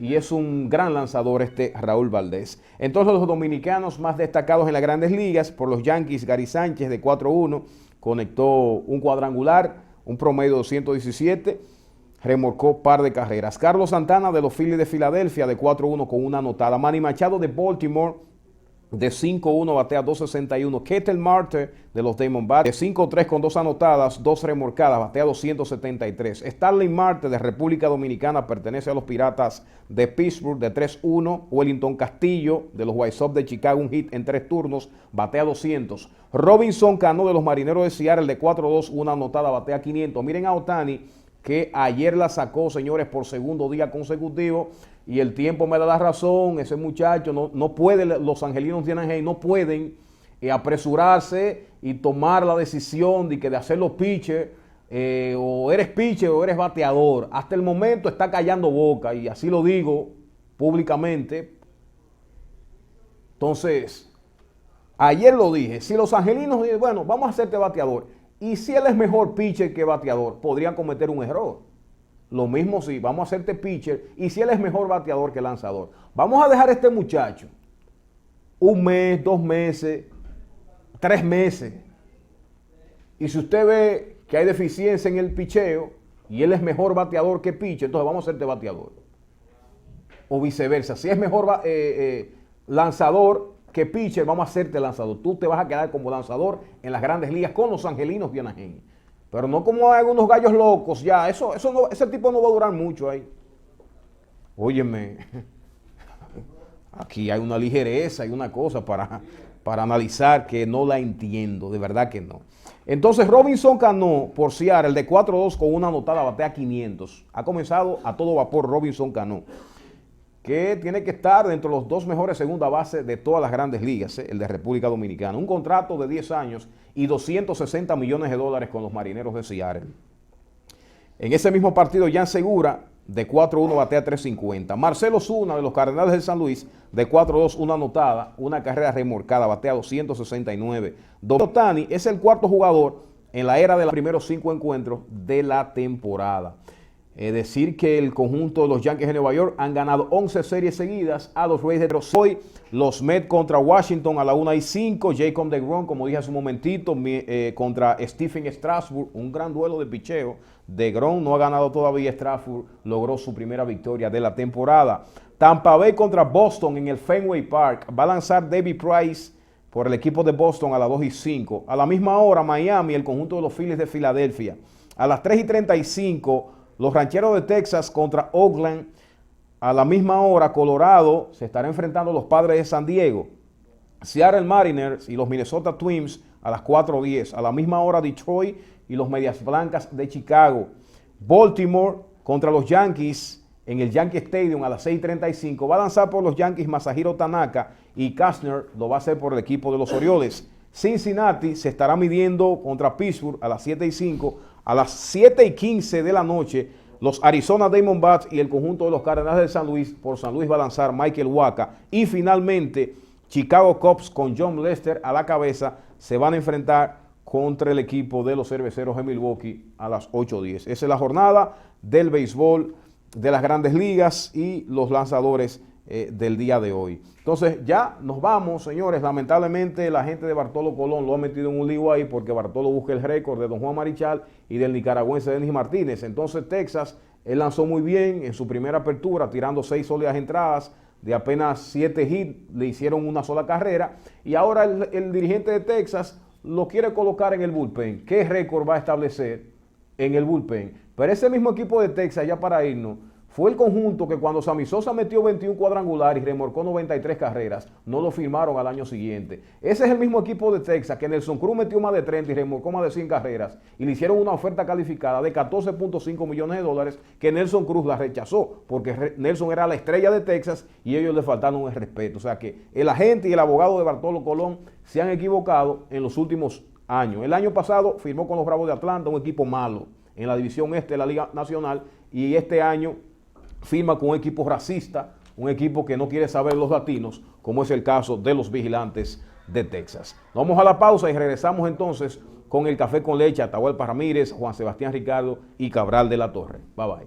y es un gran lanzador este Raúl Valdés. Entonces, los dominicanos más destacados en las Grandes Ligas, por los Yankees, Gary Sánchez de 4-1, conectó un cuadrangular, un promedio de 217, remolcó par de carreras. Carlos Santana de los Phillies de Filadelfia de 4-1 con una anotada. Manny Machado de Baltimore de 5-1 batea 261. Ketel Marte de los Diamondbacks de 5-3 con 2 anotadas, 2 remolcadas, batea 273. Starling Marte de República Dominicana pertenece a los Piratas de Pittsburgh de 3-1. Wellington Castillo de los White Sox de Chicago, un hit en 3 turnos, batea 200. Robinson Cano de los Marineros de Seattle de 4-2, una anotada, batea 500. Miren a Ohtani, que ayer la sacó, señores, por segundo día consecutivo, y el tiempo me da la razón. Ese muchacho no puede, los angelinos de Anaheim no pueden apresurarse y tomar la decisión de hacerlo pitcher, o eres pitcher o eres bateador. Hasta el momento está callando boca, y así lo digo públicamente. Entonces, ayer lo dije, si los angelinos dicen, bueno, vamos a hacerte bateador, y si él es mejor pitcher que bateador, podrían cometer un error. Lo mismo si vamos a hacerte pitcher, y si él es mejor bateador que lanzador. Vamos a dejar a este muchacho 1 mes, 2 meses, 3 meses. Y si usted ve que hay deficiencia en el picheo, y él es mejor bateador que pitcher, entonces vamos a hacerte bateador. O viceversa, si es mejor lanzador que pitcher, vamos a hacerte lanzador. Tú te vas a quedar como lanzador en las grandes ligas con los Angelinos de Anaheim. Pero no como algunos gallos locos, ya, ese tipo no va a durar mucho ahí. Óyeme, aquí hay una ligereza, hay una cosa para analizar que no la entiendo, de verdad que no. Entonces Robinson Cano por Seattle, el de 4-2 con una anotada, batea 500. Ha comenzado a todo vapor Robinson Cano, que tiene que estar dentro de los 2 mejores segunda base de todas las grandes ligas, el de República Dominicana. Un contrato de 10 años y $260 millones con los Marineros de Seattle. En ese mismo partido, Jan Segura, de 4-1, batea 350. Marcelo Zuna, de los Cardenales de San Luis, de 4-2, una anotada, una carrera remolcada, batea 269. Otani es el cuarto jugador en la era de los primeros 5 encuentros de la temporada. Es decir que el conjunto de los Yankees de Nueva York han ganado 11 series seguidas a los Rays de Detroit. Hoy los Mets contra Washington a la 1:05. Jacob deGrom, como dije hace un momentito, contra Stephen Strasburg. Un gran duelo de picheo. DeGrom no ha ganado todavía. Strasburg logró su primera victoria de la temporada. Tampa Bay contra Boston en el Fenway Park. Va a lanzar David Price por el equipo de Boston a las 2:05. A la misma hora, Miami, el conjunto de los Phillies de Filadelfia. A las 3:35. Los Rancheros de Texas contra Oakland. A la misma hora, Colorado se estará enfrentando a los Padres de San Diego. Seattle Mariners y los Minnesota Twins a las 4:10. A la misma hora, Detroit y los Medias Blancas de Chicago. Baltimore contra los Yankees en el Yankee Stadium a las 6:35. Va a lanzar por los Yankees Masahiro Tanaka y Kastner lo va a hacer por el equipo de los Orioles. Cincinnati se estará midiendo contra Pittsburgh a las 7:05. A las 7:15 de la noche, los Arizona Diamondbacks y el conjunto de los Cardenales de San Luis, por San Luis va a lanzar Michael Wacha. Y finalmente, Chicago Cubs con John Lester a la cabeza se van a enfrentar contra el equipo de los Cerveceros de Milwaukee a las 8:10. Esa es la jornada del béisbol de las grandes ligas y los lanzadores del día de hoy. Entonces ya nos vamos, señores. Lamentablemente la gente de Bartolo Colón lo ha metido en un lío ahí porque Bartolo busca el récord de Don Juan Marichal y del nicaragüense Denis Martínez. Entonces Texas, él lanzó muy bien en su primera apertura, tirando 6 sólidas entradas de apenas 7 hits, le hicieron una sola carrera y ahora el dirigente de Texas lo quiere colocar en el bullpen. ¿Qué récord va a establecer en el bullpen? Pero ese mismo equipo de Texas, ya para irnos, fue el conjunto que cuando Sammy Sosa metió 21 cuadrangulares y remolcó 93 carreras, no lo firmaron al año siguiente. Ese es el mismo equipo de Texas que Nelson Cruz metió más de 30 y remolcó más de 100 carreras y le hicieron una oferta calificada de $14.5 millones que Nelson Cruz la rechazó porque Nelson era la estrella de Texas y ellos le faltaron el respeto. O sea que el agente y el abogado de Bartolo Colón se han equivocado en los últimos años. El año pasado firmó con los Bravos de Atlanta, un equipo malo en la división este de la Liga Nacional, y este año firma con un equipo racista, un equipo que no quiere saber los latinos, como es el caso de los Vigilantes de Texas. Nos vamos a la pausa y regresamos entonces con el Café con Leche, Atahualpa Ramírez, Juan Sebastián Ricardo y Cabral de la Torre. Bye bye.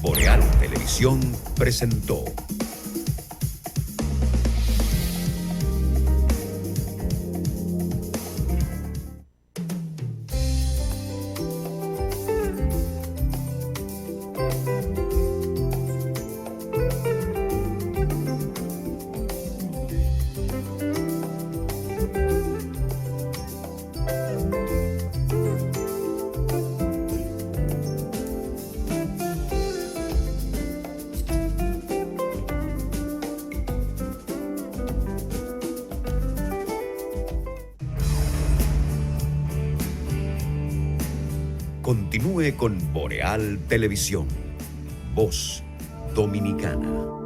Boreal Televisión presentó Continúe con Boreal Televisión, Voz Dominicana.